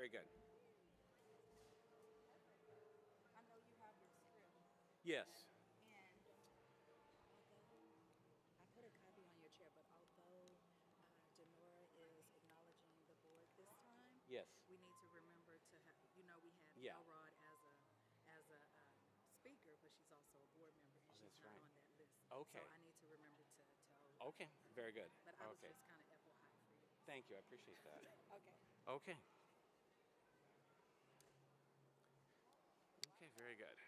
Very good. I know you have your script, Yes. and I put a copy on your chair, but although Denora is acknowledging the board this time, Yes. we need to remember to have, we had Yeah. Elrod as a speaker, but she's also a board member, and she's that's not right. on that list. Okay. So I need to remember to tell. Okay. Very good. But I was Okay. just kind of FYI for you. Thank you. I appreciate that. Okay. Okay. Okay. Very good.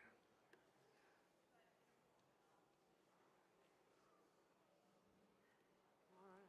All right.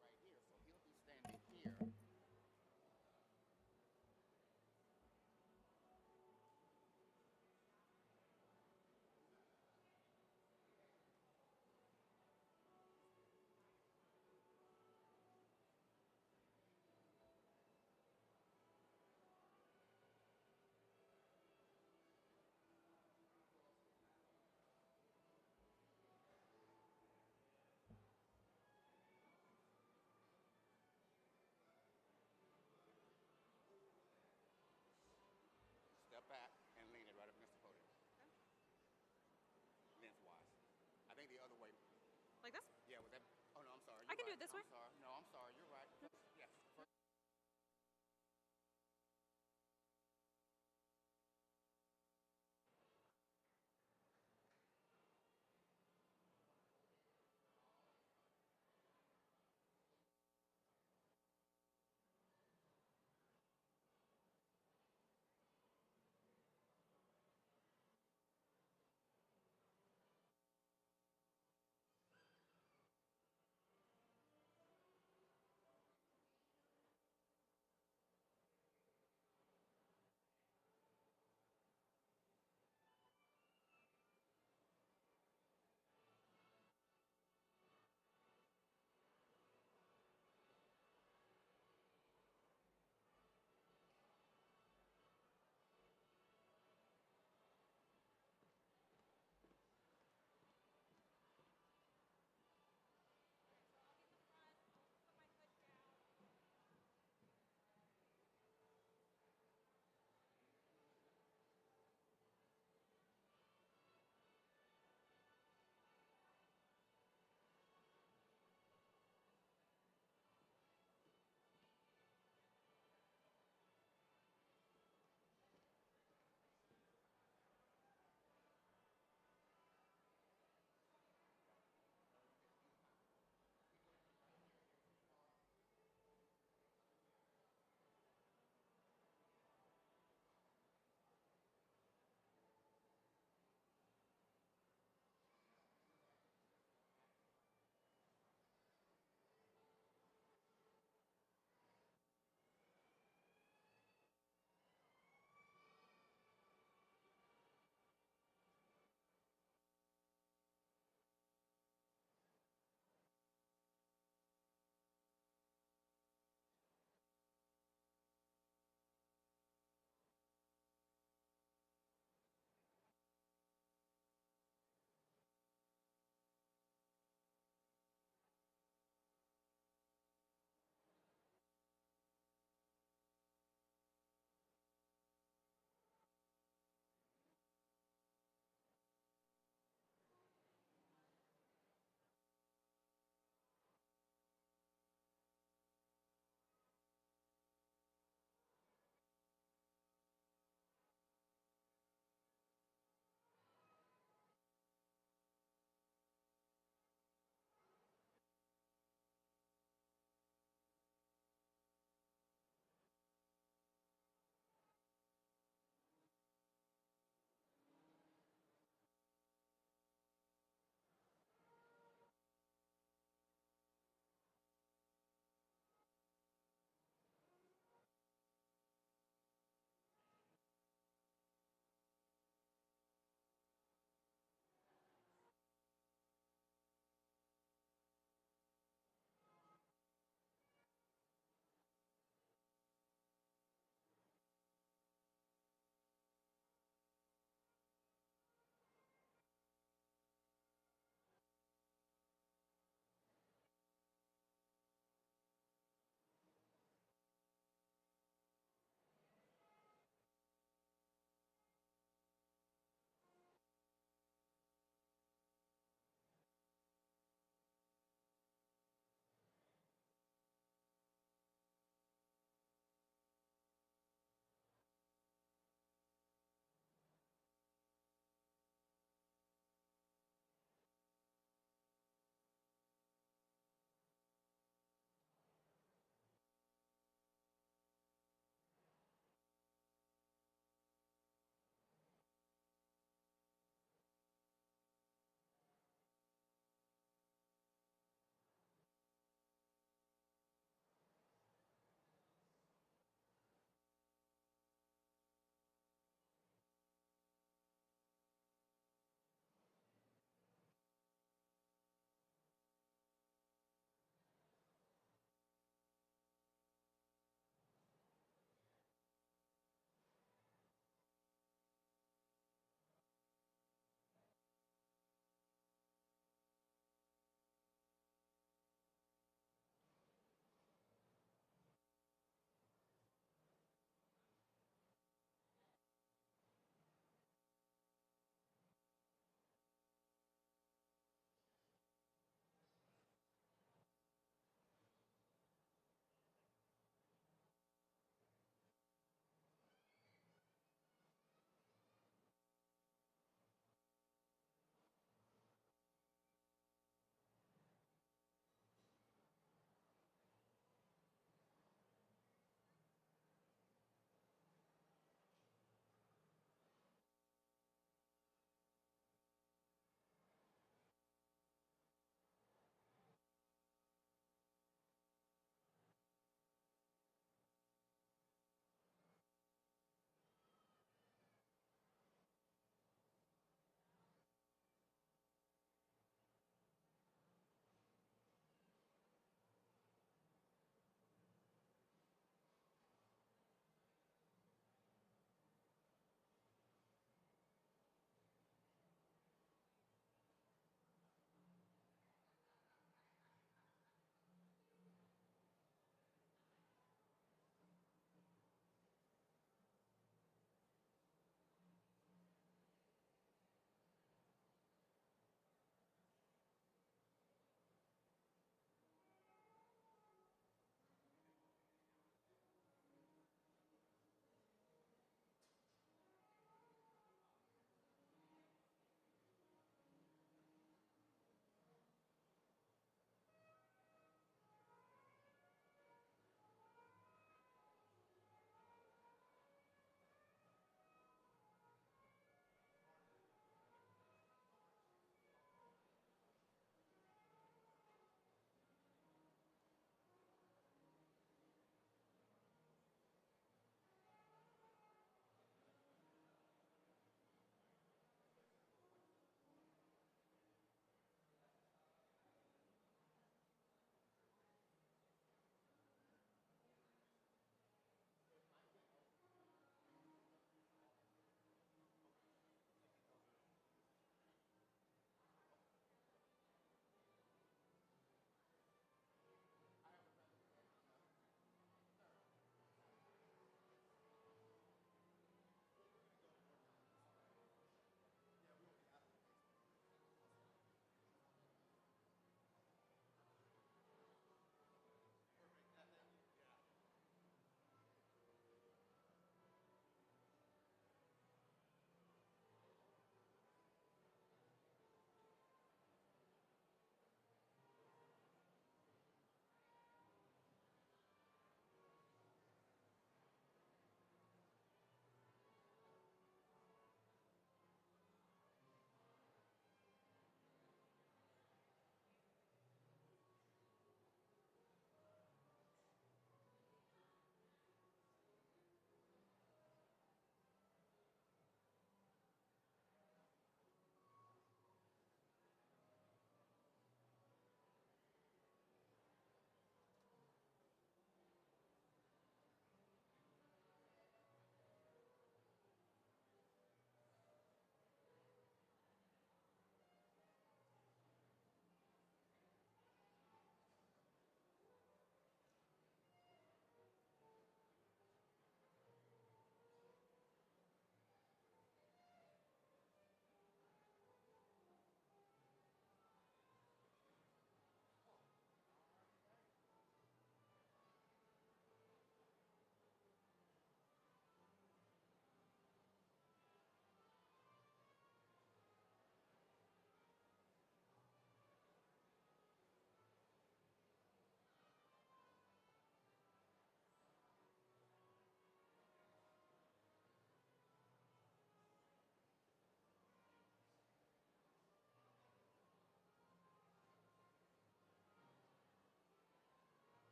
Right here, so he'll be standing here. Step back and lean it right up against the podium. Lengthwise. I think the other way. Like this? Yeah, was that? Oh no, I'm sorry. I can do right. it this I'm way. Sorry. No, I'm sorry. You're right. Yeah.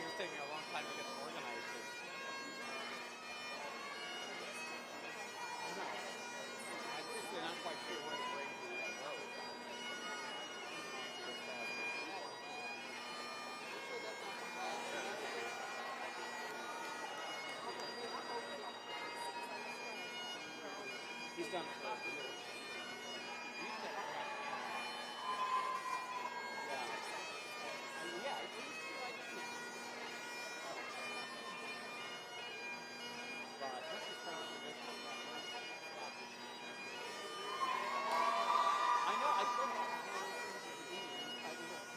like it's taking a long time to get them organized. I know. I just, and I'm quite sure where the break goes. He's done it for years. He used to have that. Yeah. I mean, yeah, it used to be like this. But this is kind of traditional. I know, I couldn't have one of those things at the beginning. I was like,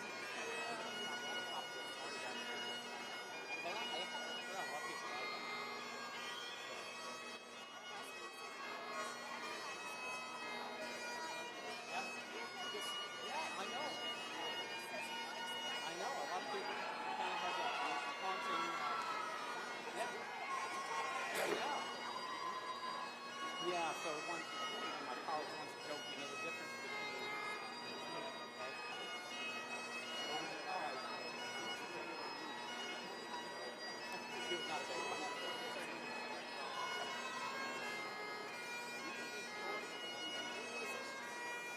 but I have to figure out what people like. Yeah, I know. I know. A lot of people kind of have that haunting. Yeah. Yeah. Yeah. So one of my colleagues once joked, you know, the difference between right? He was not a big one. No.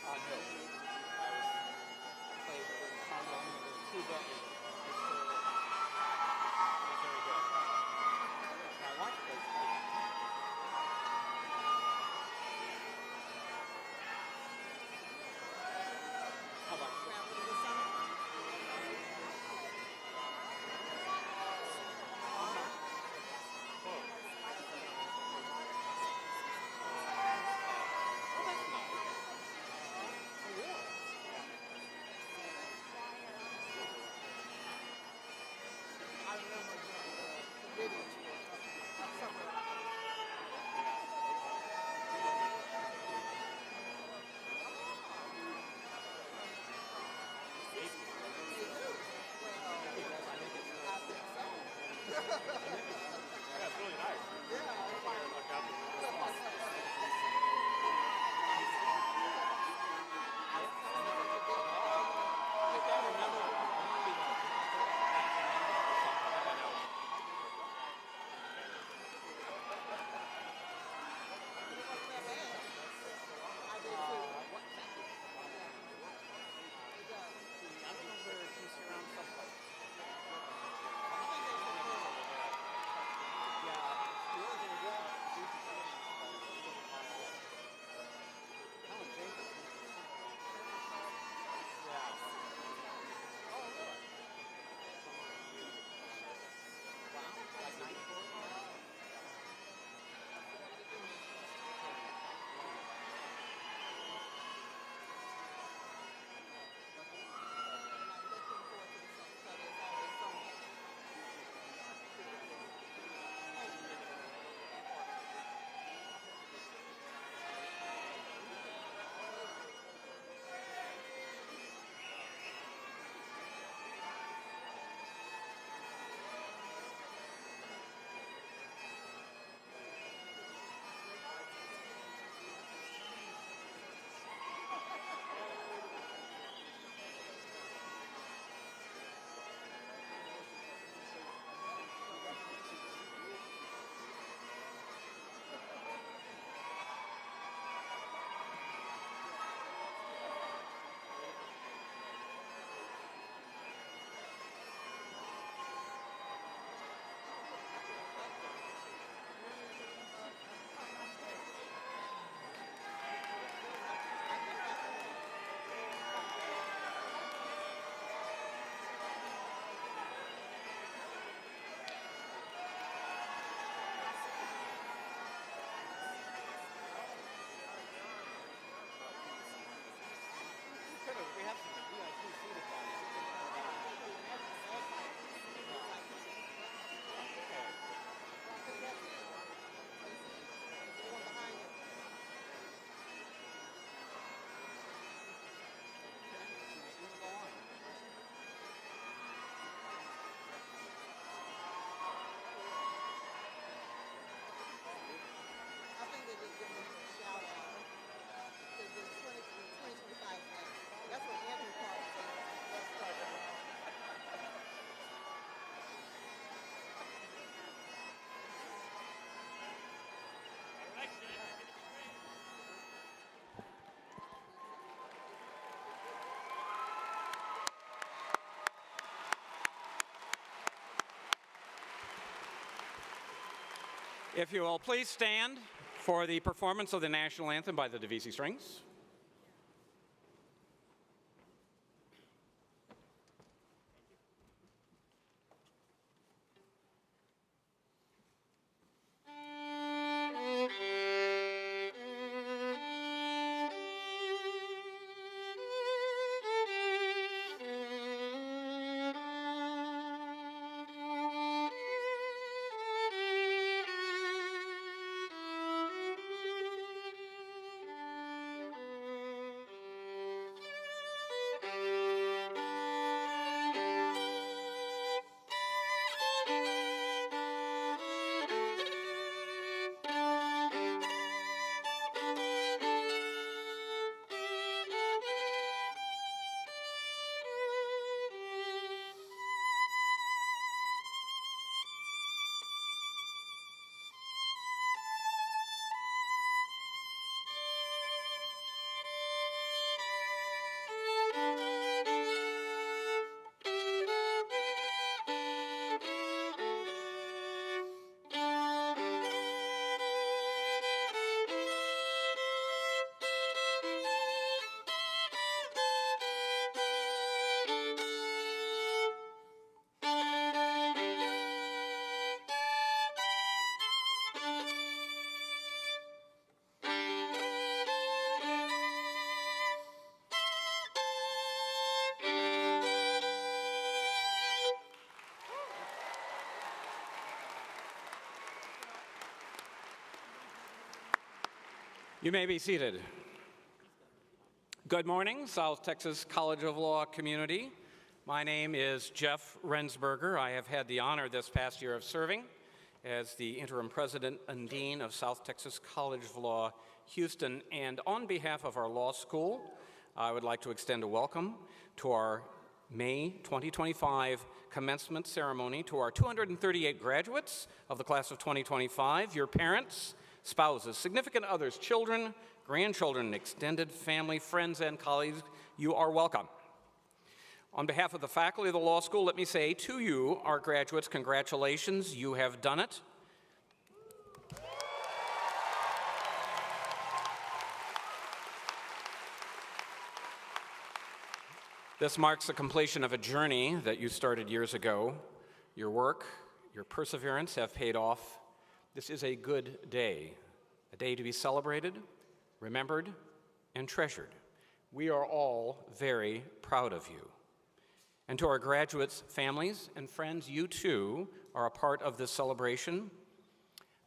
I played trombone and tuba and very good. My wife plays tuba. How about you? Oh, that's nice. Oh, really? If you will please stand for the performance of the national anthem by the Divisi Strings. You may be seated. Good morning, South Texas College of Law community. My name is Jeff Rensberger. I have had the honor this past year of serving as the interim president and dean of South Texas College of Law, Houston. And on behalf of our law school, I would like to extend a welcome to our May 2025 commencement ceremony to our 238 graduates of the class of 2025, your parents, spouses, significant others, children, grandchildren, extended family, friends, and colleagues. You are welcome. On behalf of the faculty of the law school, let me say to you, our graduates, congratulations, you have done it. This marks the completion of a journey that you started years ago. Your work, your perseverance have paid off. This is a good day, a day to be celebrated, remembered, and treasured. We are all very proud of you. And to our graduates' families and friends, you too are a part of this celebration.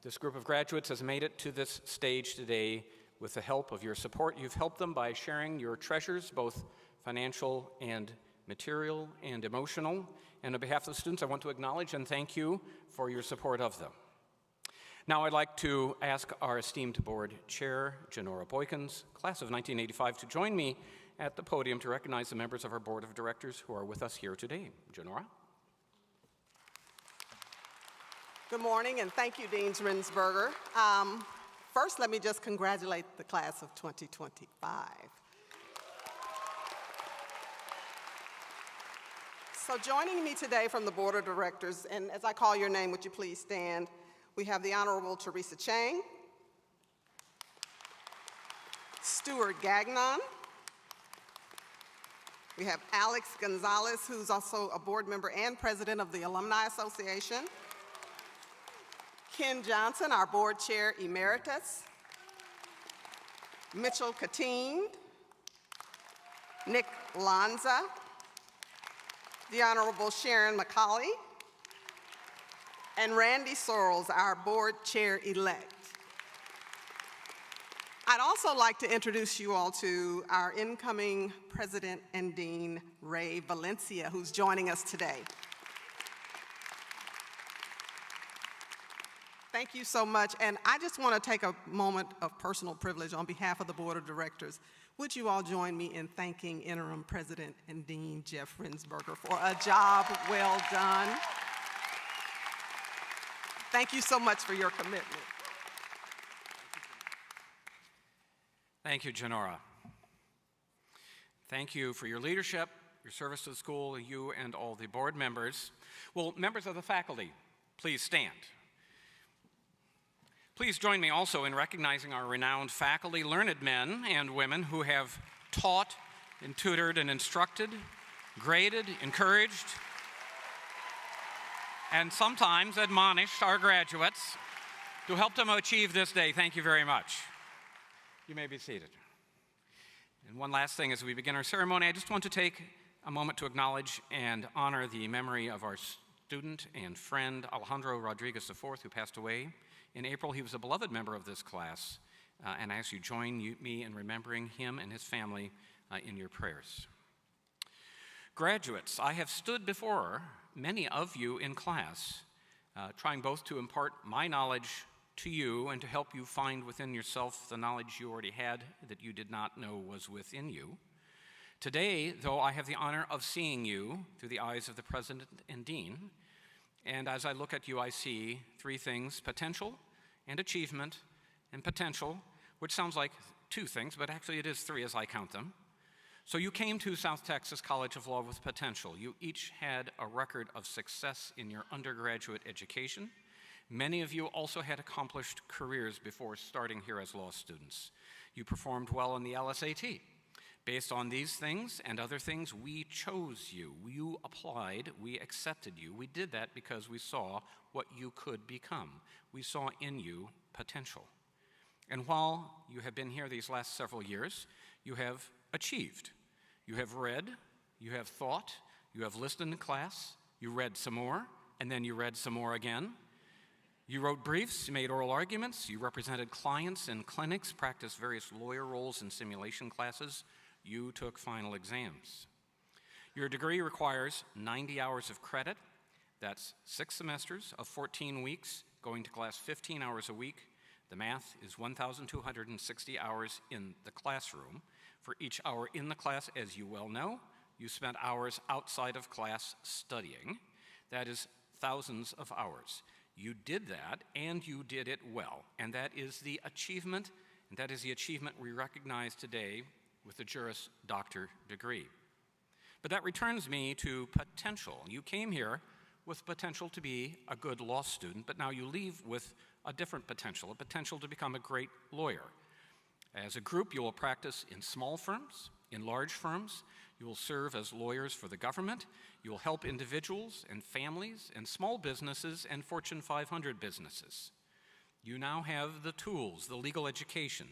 This group of graduates has made it to this stage today with the help of your support. You've helped them by sharing your treasures, both financial and material and emotional. And on behalf of the students, I want to acknowledge and thank you for your support of them. Now I'd like to ask our esteemed board chair, Janora Boykins, class of 1985, to join me at the podium to recognize the members of our board of directors who are with us here today. Janora. Good morning, and thank you, Dean Rensberger. First, let me just congratulate the class of 2025. So joining me today from the board of directors, and as I call your name, would you please stand? We have the Honorable Teresa Chang, Stuart Gagnon. We have Alex Gonzalez, who's also a board member and president of the Alumni Association. Ken Johnson, our board chair emeritus. Mitchell Katine, Nick Lanza, the Honorable Sharon McCauley, and Randy Sorrells, our board chair-elect. I'd also like to introduce you all to our incoming president and dean, Ray Valencia, who's joining us today. Thank you so much, and I just want to take a moment of personal privilege on behalf of the board of directors. Would you all join me in thanking interim president and dean Jeff Rensberger for a job well done? Thank you so much for your commitment. Thank you, Janora. Thank you for your leadership, your service to the school, you and all the board members. Will members of the faculty please stand? Please join me also in recognizing our renowned faculty, learned men and women who have taught and tutored and instructed, graded, encouraged, and sometimes admonished our graduates to help them achieve this day. Thank you very much. You may be seated. And one last thing as we begin our ceremony, I just want to take a moment to acknowledge and honor the memory of our student and friend Alejandro Rodriguez IV, who passed away in April. He was a beloved member of this class, and I ask you join me in remembering him and his family in your prayers. Graduates, I have stood before many of you in class, trying both to impart my knowledge to you and to help you find within yourself the knowledge you already had that you did not know was within you. Today, though, I have the honor of seeing you through the eyes of the President and Dean, and as I look at you, I see three things: potential and achievement and potential, which sounds like two things, but actually it is three as I count them. So you came to South Texas College of Law with potential. You each had a record of success in your undergraduate education. Many of you also had accomplished careers before starting here as law students. You performed well on the LSAT. Based on these things and other things, we chose you. You applied, we accepted you. We did that because we saw what you could become. We saw in you potential. And while you have been here these last several years, you have achieved. You have read, you have thought, you have listened in class, you read some more, and then you read some more again. You wrote briefs, you made oral arguments, you represented clients in clinics, practiced various lawyer roles in simulation classes, you took final exams. Your degree requires 90 hours of credit. That's 6 semesters of 14 weeks, going to class 15 hours a week. The math is 1,260 hours in the classroom. For each hour in the class, as you well know, you spent hours outside of class studying. That is thousands of hours. You did that, and you did it well. And that is the achievement, we recognize today with the Juris Doctor degree. But that returns me to potential. You came here with potential to be a good law student, but now you leave with a different potential, a potential to become a great lawyer. As a group, you will practice in small firms, in large firms. You will serve as lawyers for the government. You will help individuals and families and small businesses and Fortune 500 businesses. You now have the tools, the legal education,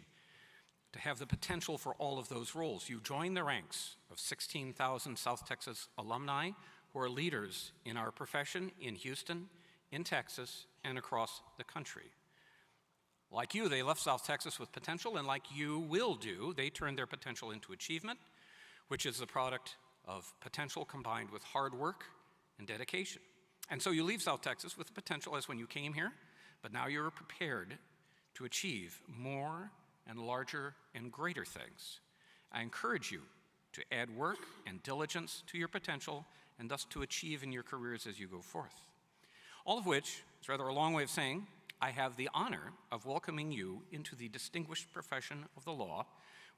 to have the potential for all of those roles. You join the ranks of 16,000 South Texas alumni who are leaders in our profession in Houston, in Texas, and across the country. Like you, they left South Texas with potential, and like you will do, they turned their potential into achievement, which is the product of potential combined with hard work and dedication. And so you leave South Texas with the potential as when you came here, but now you're prepared to achieve more and larger and greater things. I encourage you to add work and diligence to your potential and thus to achieve in your careers as you go forth. All of which is rather a long way of saying, I have the honor of welcoming you into the distinguished profession of the law.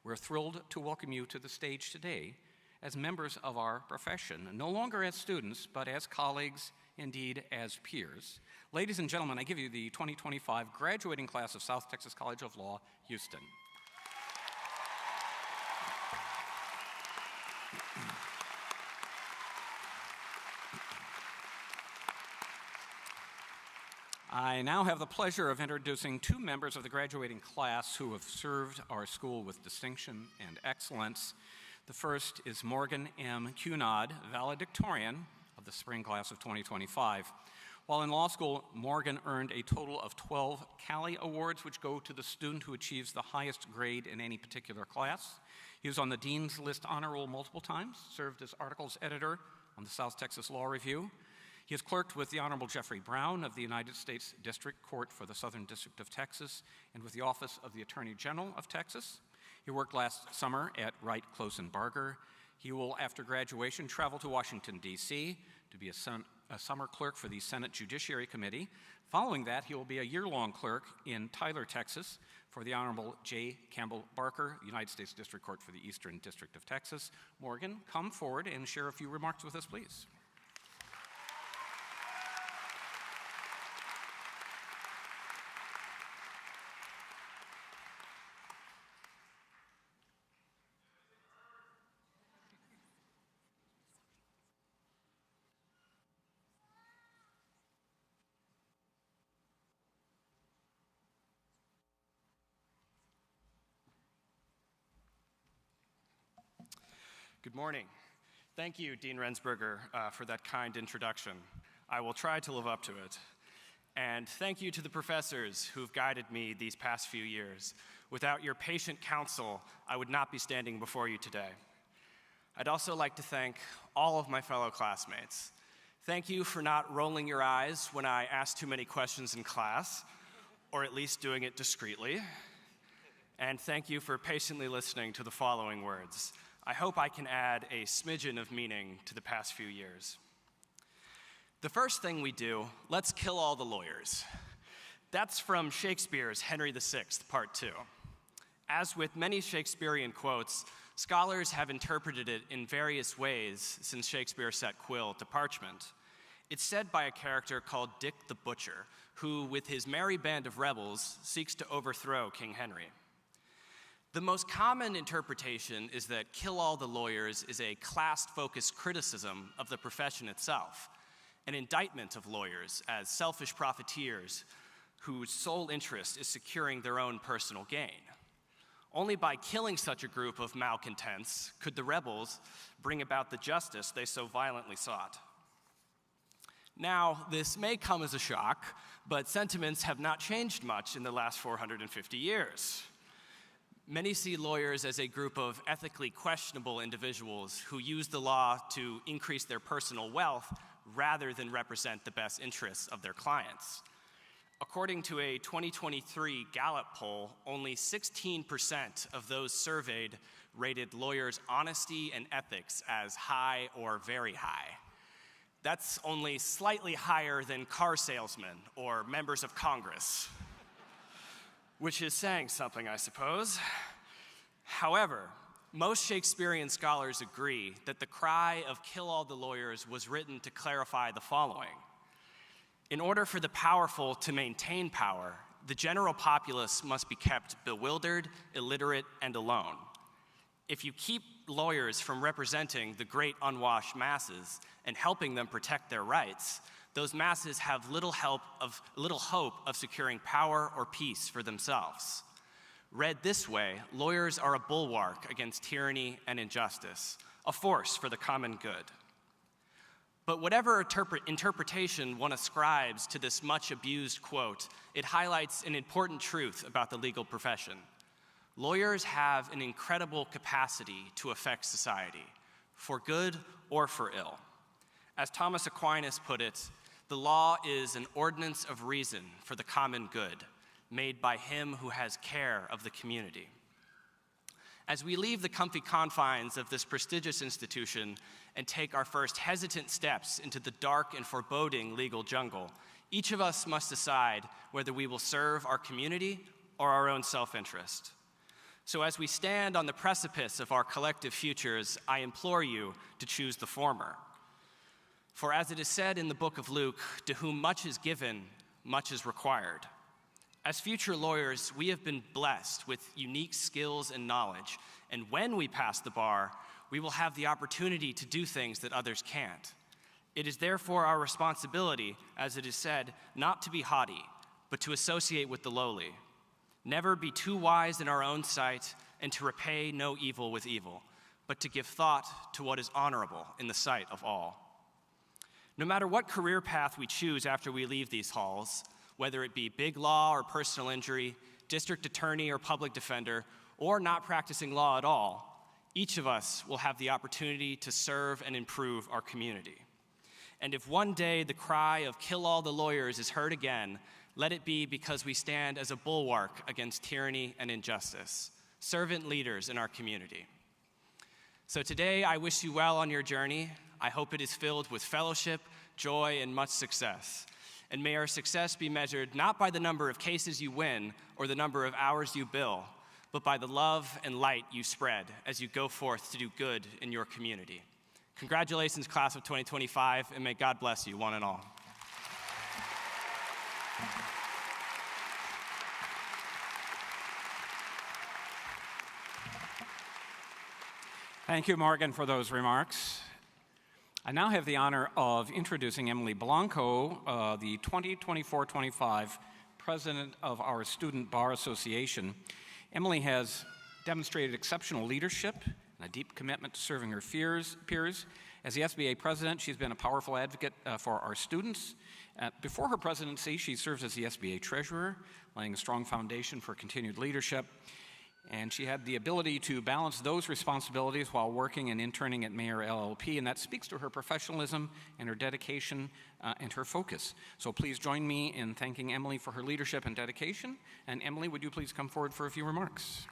We're thrilled to welcome you to the stage today as members of our profession, no longer as students, but as colleagues, indeed as peers. Ladies and gentlemen, I give you the 2025 graduating class of South Texas College of Law, Houston. I now have the pleasure of introducing two members of the graduating class who have served our school with distinction and excellence. The first is Morgan M. Cunod, valedictorian of the spring class of 2025. While in law school, Morgan earned a total of 12 Cali Awards, which go to the student who achieves the highest grade in any particular class. He was on the Dean's List Honor Roll multiple times, served as articles editor on the South Texas Law Review. He has clerked with the Honorable Jeffrey Brown of the United States District Court for the Southern District of Texas and with the Office of the Attorney General of Texas. He worked last summer at Wright, Close & Barger. He will, after graduation, travel to Washington, D.C. to be a summer clerk for the Senate Judiciary Committee. Following that, he will be a year-long clerk in Tyler, Texas for the Honorable J. Campbell Barker, United States District Court for the Eastern District of Texas. Morgan, come forward and share a few remarks with us, please. Good morning. Thank you, Dean Rensberger, for that kind introduction. I will try to live up to it. And thank you to the professors who've guided me these past few years. Without your patient counsel, I would not be standing before you today. I'd also like to thank all of my fellow classmates. Thank you for not rolling your eyes when I asked too many questions in class, or at least doing it discreetly. And thank you for patiently listening to the following words. I hope I can add a smidgen of meaning to the past few years. The first thing we do, let's kill all the lawyers. That's from Shakespeare's Henry VI, Part 2. As with many Shakespearean quotes, scholars have interpreted it in various ways since Shakespeare set quill to parchment. It's said by a character called Dick the Butcher, who, with his merry band of rebels, seeks to overthrow King Henry. The most common interpretation is that kill all the lawyers is a class-focused criticism of the profession itself, an indictment of lawyers as selfish profiteers whose sole interest is securing their own personal gain. Only by killing such a group of malcontents could the rebels bring about the justice they so violently sought. Now, this may come as a shock, but sentiments have not changed much in the last 450 years. Many see lawyers as a group of ethically questionable individuals who use the law to increase their personal wealth rather than represent the best interests of their clients. According to a 2023 Gallup poll, only 16% of those surveyed rated lawyers' honesty and ethics as high or very high. That's only slightly higher than car salesmen or members of Congress, which is saying something, I suppose. However, most Shakespearean scholars agree that the cry of kill all the lawyers was written to clarify the following. In order for the powerful to maintain power, the general populace must be kept bewildered, illiterate, and alone. If you keep lawyers from representing the great unwashed masses and helping them protect their rights, those masses have little hope of securing power or peace for themselves. Read this way, lawyers are a bulwark against tyranny and injustice, a force for the common good. But whatever interpretation one ascribes to this much abused quote, it highlights an important truth about the legal profession. Lawyers have an incredible capacity to affect society, for good or for ill. As Thomas Aquinas put it, the law is an ordinance of reason for the common good, made by him who has care of the community. As we leave the comfy confines of this prestigious institution and take our first hesitant steps into the dark and foreboding legal jungle, each of us must decide whether we will serve our community or our own self-interest. So as we stand on the precipice of our collective futures, I implore you to choose the former. For as it is said in the book of Luke, to whom much is given, much is required. As future lawyers, we have been blessed with unique skills and knowledge, and when we pass the bar, we will have the opportunity to do things that others can't. It is therefore our responsibility, as it is said, not to be haughty, but to associate with the lowly. Never be too wise in our own sight, and to repay no evil with evil, but to give thought to what is honorable in the sight of all. No matter what career path we choose after we leave these halls, whether it be big law or personal injury, district attorney or public defender, or not practicing law at all, each of us will have the opportunity to serve and improve our community. And if one day the cry of kill all the lawyers is heard again, let it be because we stand as a bulwark against tyranny and injustice, servant leaders in our community. So today, I wish you well on your journey. I hope it is filled with fellowship, joy, and much success. And may our success be measured not by the number of cases you win or the number of hours you bill, but by the love and light you spread as you go forth to do good in your community. Congratulations, class of 2025, and may God bless you, one and all. Thank you, Morgan, for those remarks. I now have the honor of introducing Emily Blanco, the 2024-25 president of our Student Bar Association. Emily has demonstrated exceptional leadership and a deep commitment to serving her peers. As the SBA president, she's been a powerful advocate for our students. Before her presidency, she served as the SBA treasurer, laying a strong foundation for continued leadership. And she had the ability to balance those responsibilities while working and interning at Mayer LLP, and that speaks to her professionalism and her dedication and her focus. So please join me in thanking Emily for her leadership and dedication. And Emily, would you please come forward for a few remarks?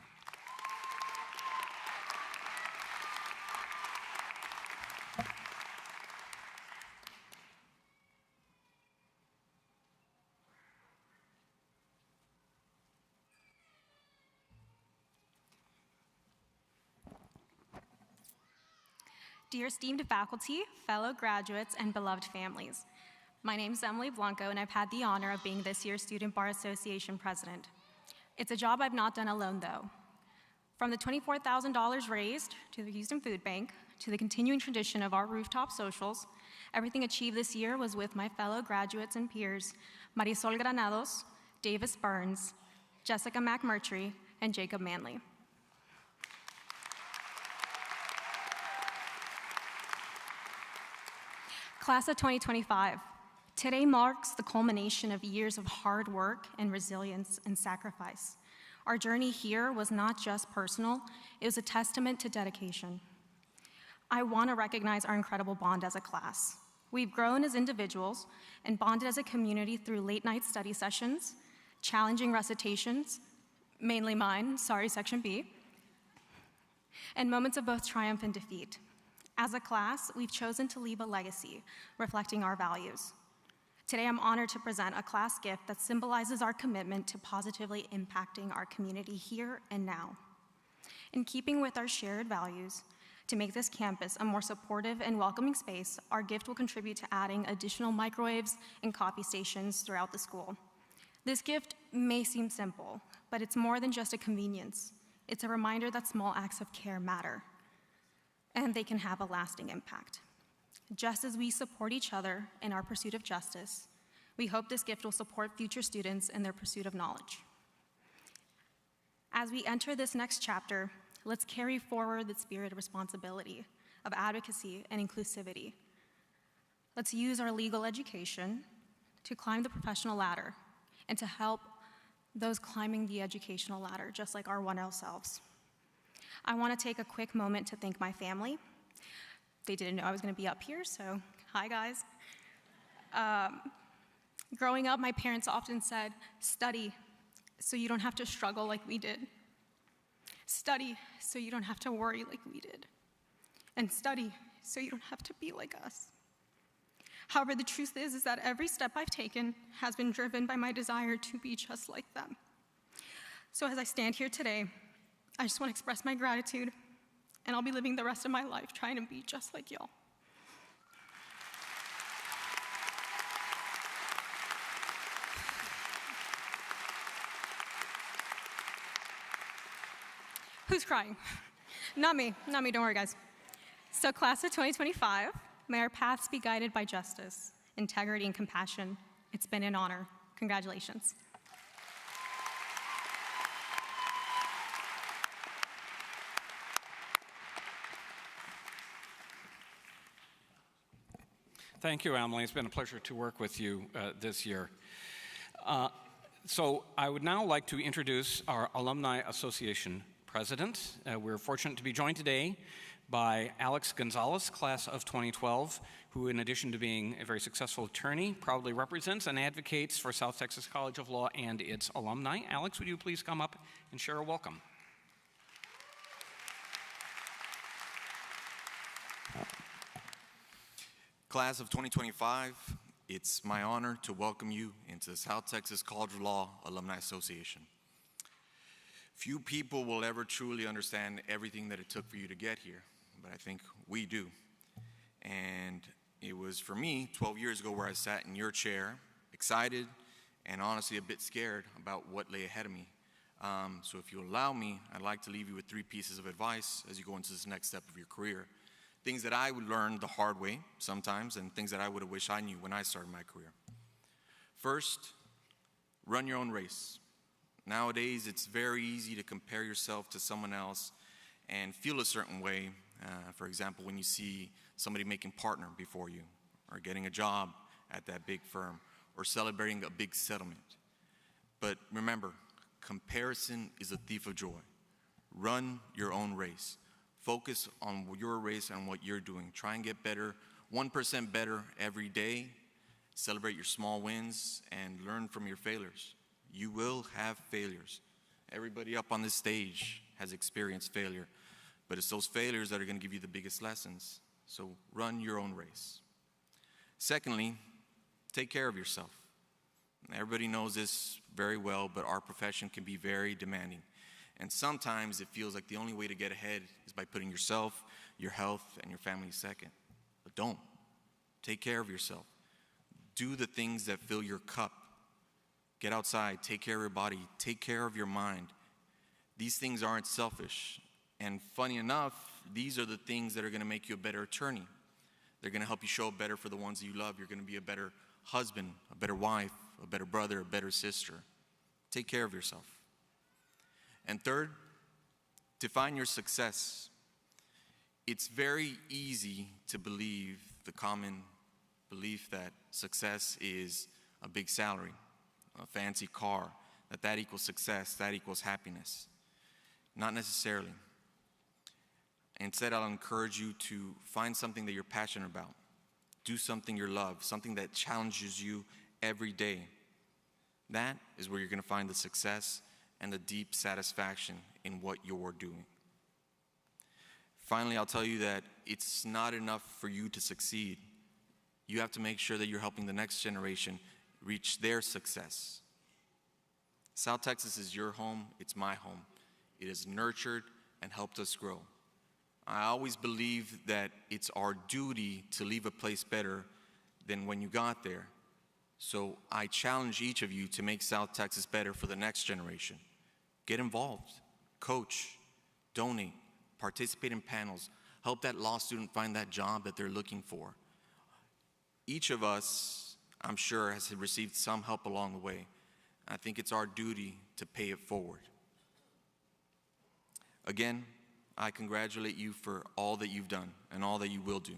Dear esteemed faculty, fellow graduates, and beloved families, my name is Emily Blanco, and I've had the honor of being this year's Student Bar Association president. It's a job I've not done alone, though. From the $24,000 raised to the Houston Food Bank, to the continuing tradition of our rooftop socials, everything achieved this year was with my fellow graduates and peers, Marisol Granados, Davis Burns, Jessica McMurtry, and Jacob Manley. Class of 2025, today marks the culmination of years of hard work and resilience and sacrifice. Our journey here was not just personal, it was a testament to dedication. I want to recognize our incredible bond as a class. We've grown as individuals and bonded as a community through late night study sessions, challenging recitations, mainly mine, sorry, Section B, and moments of both triumph and defeat. As a class, we've chosen to leave a legacy reflecting our values. Today, I'm honored to present a class gift that symbolizes our commitment to positively impacting our community here and now. In keeping with our shared values, to make this campus a more supportive and welcoming space, our gift will contribute to adding additional microwaves and coffee stations throughout the school. This gift may seem simple, but it's more than just a convenience. It's a reminder that small acts of care matter, and they can have a lasting impact. Just as we support each other in our pursuit of justice, we hope this gift will support future students in their pursuit of knowledge. As we enter this next chapter, let's carry forward the spirit of responsibility, of advocacy, and inclusivity. Let's use our legal education to climb the professional ladder and to help those climbing the educational ladder, just like our 1L selves. I want to take a quick moment to thank my family. They didn't know I was going to be up here, so hi, guys. Growing up, my parents often said, study so you don't have to struggle like we did. Study so you don't have to worry like we did. And study so you don't have to be like us. However, the truth is that every step I've taken has been driven by my desire to be just like them. So as I stand here today, I just want to express my gratitude, and I'll be living the rest of my life trying to be just like y'all. Who's crying? Not me, don't worry, guys. So class of 2025, may our paths be guided by justice, integrity, and compassion. It's been an honor. Congratulations. Thank you, Emily. It's been a pleasure to work with you this year. So I would now like to introduce our Alumni Association president. We're fortunate to be joined today by Alex Gonzalez, class of 2012, who in addition to being a very successful attorney, proudly represents and advocates for South Texas College of Law and its alumni. Alex, would you please come up and share a welcome? Class of 2025, it's my honor to welcome you into the South Texas College of Law Alumni Association. Few people will ever truly understand everything that it took for you to get here, but I think we do. And it was for me 12 years ago where I sat in your chair, excited and honestly a bit scared about what lay ahead of me. So if you allow me, I'd like to leave you with 3 pieces of advice as you go into this next step of your career. Things that I would learn the hard way sometimes, and things that I would have wished I knew when I started my career. First, run your own race. Nowadays, it's very easy to compare yourself to someone else and feel a certain way. For example, when you see somebody making partner before you, or getting a job at that big firm, or celebrating a big settlement. But remember, comparison is a thief of joy. Run your own race. Focus on your race and what you're doing. Try and get better, 1% better every day. Celebrate your small wins and learn from your failures. You will have failures. Everybody up on this stage has experienced failure, but it's those failures that are going to give you the biggest lessons. So run your own race. Secondly, take care of yourself. Everybody knows this very well, but our profession can be very demanding. And sometimes it feels like the only way to get ahead is by putting yourself, your health, and your family second. But don't. Take care of yourself. Do the things that fill your cup. Get outside, take care of your body, take care of your mind. These things aren't selfish. And funny enough, these are the things that are going to make you a better attorney. They're going to help you show up better for the ones that you love. You're going to be a better husband, a better wife, a better brother, a better sister. Take care of yourself. And third, define your success. It's very easy to believe the common belief that success is a big salary, a fancy car, that equals success, that equals happiness. Not necessarily. Instead, I'll encourage you to find something that you're passionate about. Do something you love, something that challenges you every day. That is where you're going to find the success and the deep satisfaction in what you're doing. Finally, I'll tell you that it's not enough for you to succeed. You have to make sure that you're helping the next generation reach their success. South Texas is your home, it's my home. It has nurtured and helped us grow. I always believe that it's our duty to leave a place better than when you got there. So I challenge each of you to make South Texas better for the next generation. Get involved, coach, donate, participate in panels, help that law student find that job that they're looking for. Each of us, I'm sure, has received some help along the way. I think it's our duty to pay it forward. Again, I congratulate you for all that you've done and all that you will do.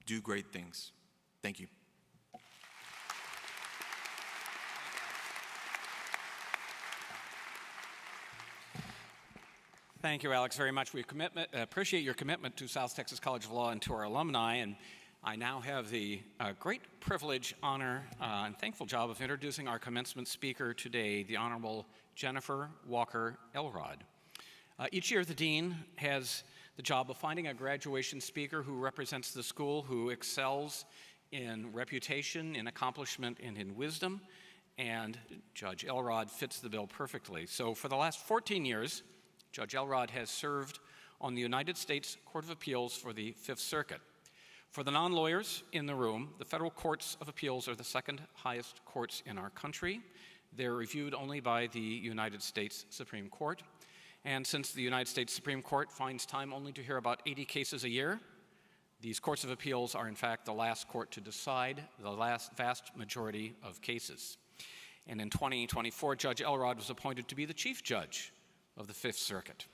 Do great things. Thank you. Thank you, Alex, very much. We appreciate your commitment to South Texas College of Law and to our alumni. And I now have the great privilege, honor, and thankful job of introducing our commencement speaker today, the Honorable Jennifer Walker Elrod. Each year, the Dean has the job of finding a graduation speaker who represents the school, who excels in reputation, in accomplishment, and in wisdom. And Judge Elrod fits the bill perfectly. So for the last 14 years, Judge Elrod has served on the United States Court of Appeals for the Fifth Circuit. For the non-lawyers in the room, the federal courts of appeals are the second highest courts in our country. They're reviewed only by the United States Supreme Court. And since the United States Supreme Court finds time only to hear about 80 cases a year, these courts of appeals are in fact the last court to decide the vast majority of cases. And in 2024, Judge Elrod was appointed to be the chief judge of the Fifth Circuit.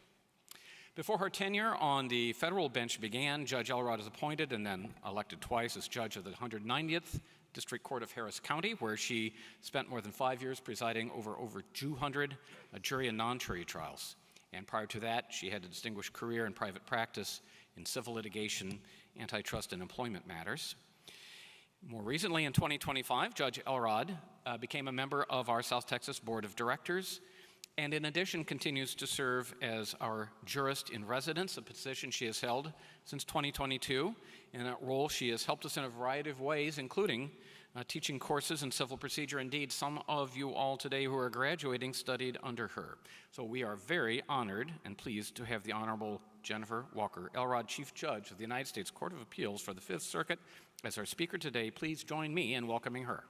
Before her tenure on the federal bench began, Judge Elrod was appointed and then elected twice as judge of the 190th District Court of Harris County, where she spent more than 5 years presiding over 200 jury and non-jury trials. And prior to that, she had a distinguished career in private practice in civil litigation, antitrust, and employment matters. More recently, in 2025, Judge Elrod became a member of our South Texas Board of Directors, and in addition continues to serve as our jurist in residence, a position she has held since 2022. In that role, she has helped us in a variety of ways, including teaching courses in civil procedure. Indeed, some of you all today who are graduating studied under her. So we are very honored and pleased to have the Honorable Jennifer Walker Elrod, Chief Judge of the United States Court of Appeals for the Fifth Circuit, as our speaker today. Please join me in welcoming her.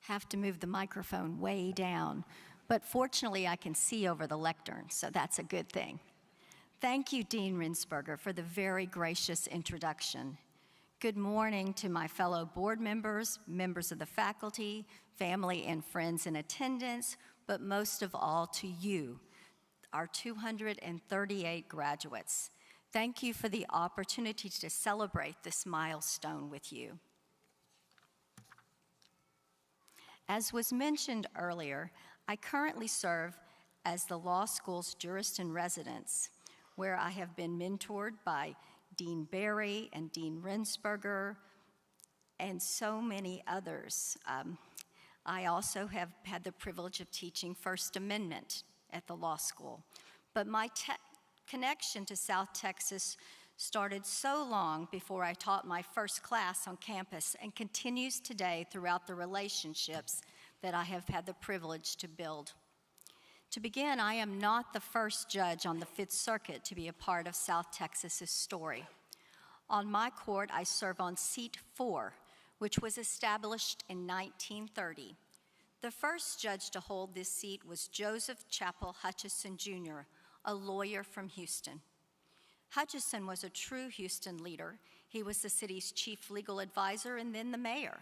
Have to move the microphone way down, but fortunately I can see over the lectern, so that's a good thing. Thank you, Dean Rinsberger, for the very gracious introduction. Good morning to my fellow board members, members of the faculty, family and friends in attendance, but most of all to you, our 238 graduates. Thank you for the opportunity to celebrate this milestone with you. As was mentioned earlier, I currently serve as the law school's jurist in residence, where I have been mentored by Dean Barry and Dean Rinsberger and so many others. I also have had the privilege of teaching First Amendment at the law school. But my connection to South Texas started so long before I taught my first class on campus and continues today throughout the relationships that I have had the privilege to build. To begin, I am not the first judge on the Fifth Circuit to be a part of South Texas's story. On my court, I serve on seat 4, which was established in 1930. The first judge to hold this seat was Joseph Chappell Hutchison, Jr., a lawyer from Houston. Hutchison was a true Houston leader. He was the city's chief legal advisor and then the mayor.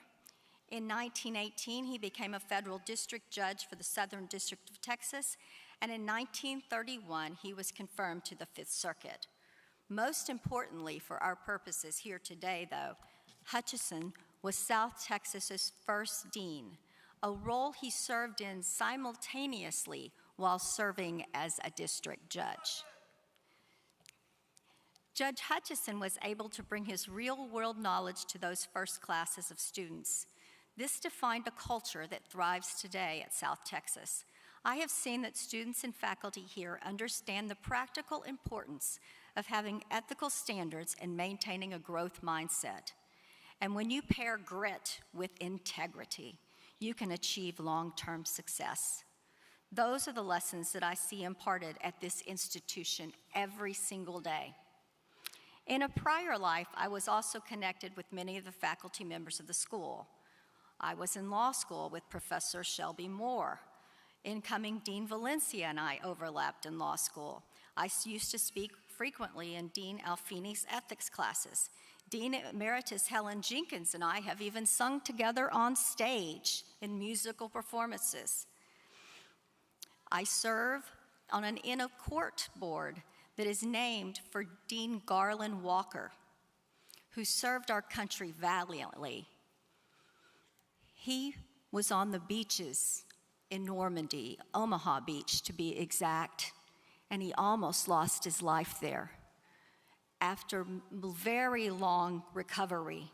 In 1918, he became a federal district judge for the Southern District of Texas, and in 1931, he was confirmed to the Fifth Circuit. Most importantly for our purposes here today, though, Hutchison was South Texas's first dean, a role he served in simultaneously while serving as a district judge. Judge Hutchison was able to bring his real-world knowledge to those first classes of students. This defined a culture that thrives today at South Texas. I have seen that students and faculty here understand the practical importance of having ethical standards and maintaining a growth mindset. And when you pair grit with integrity, you can achieve long-term success. Those are the lessons that I see imparted at this institution every single day. In a prior life, I was also connected with many of the faculty members of the school. I was in law school with Professor Shelby Moore. Incoming Dean Valencia and I overlapped in law school. I used to speak frequently in Dean Alfini's ethics classes. Dean Emeritus Helen Jenkins and I have even sung together on stage in musical performances. I serve on an in-of-court board that is named for Dean Garland Walker, who served our country valiantly. He was on the beaches in Normandy, Omaha Beach to be exact, and he almost lost his life there. After very long recovery,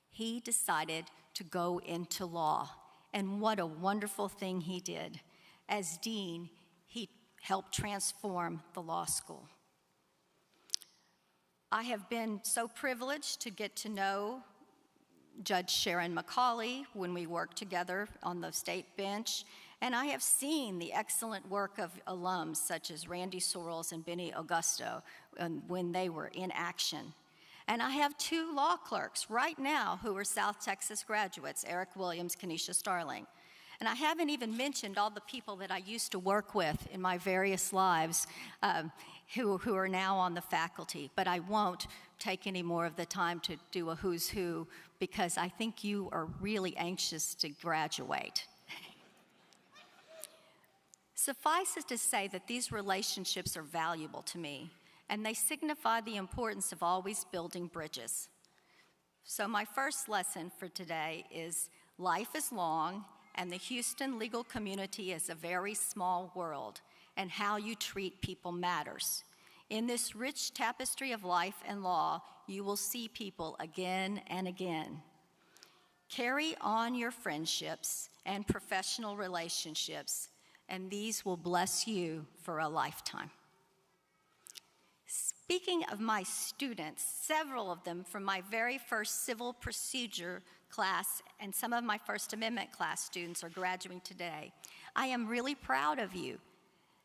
he decided to go into law, and what a wonderful thing he did. As dean, he helped transform the law school. I have been so privileged to get to know Judge Sharon McCauley when we worked together on the state bench, and I have seen the excellent work of alums such as Randy Sorrells and Benny Augusto when they were in action. And I have 2 law clerks right now who are South Texas graduates, Eric Williams, Kenesha Starling. And I haven't even mentioned all the people that I used to work with in my various lives who are now on the faculty, but I won't take any more of the time to do a who's who because I think you are really anxious to graduate. Suffice it to say that these relationships are valuable to me, and they signify the importance of always building bridges. So my first lesson for today is life is long, and the Houston legal community is a very small world, and how you treat people matters. In this rich tapestry of life and law, you will see people again and again. Carry on your friendships and professional relationships, and these will bless you for a lifetime. Speaking of my students, several of them from my very first civil procedure class and some of my First Amendment class students are graduating today. I am really proud of you.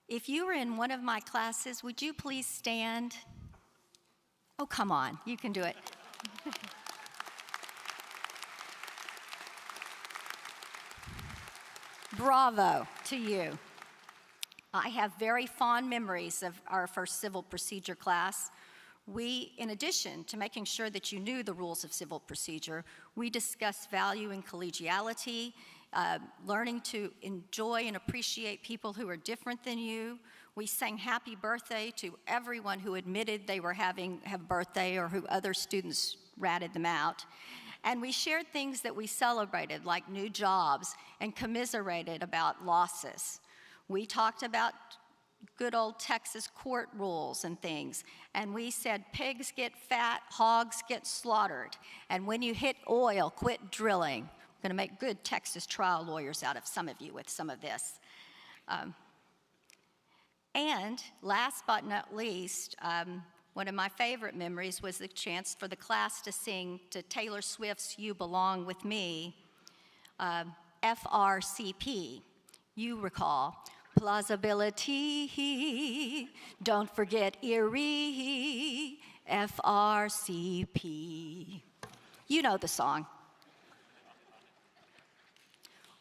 If you were in one of my classes, would you please stand? Oh, come on, you can do it. Bravo to you. I have very fond memories of our first civil procedure class. We, in addition to making sure that you knew the rules of civil procedure, we discussed value in collegiality, learning to enjoy and appreciate people who are different than you. We sang happy birthday to everyone who admitted they were have birthday or who other students ratted them out. And we shared things that we celebrated, like new jobs, and commiserated about losses. We talked about good old Texas court rules and things. And we said pigs get fat, hogs get slaughtered. And when you hit oil, quit drilling. We're gonna make good Texas trial lawyers out of some of you with some of this. And last but not least, one of my favorite memories was the chance for the class to sing to Taylor Swift's You Belong With Me, FRCP. You recall, plausibility, don't forget eerie, FRCP. You know the song.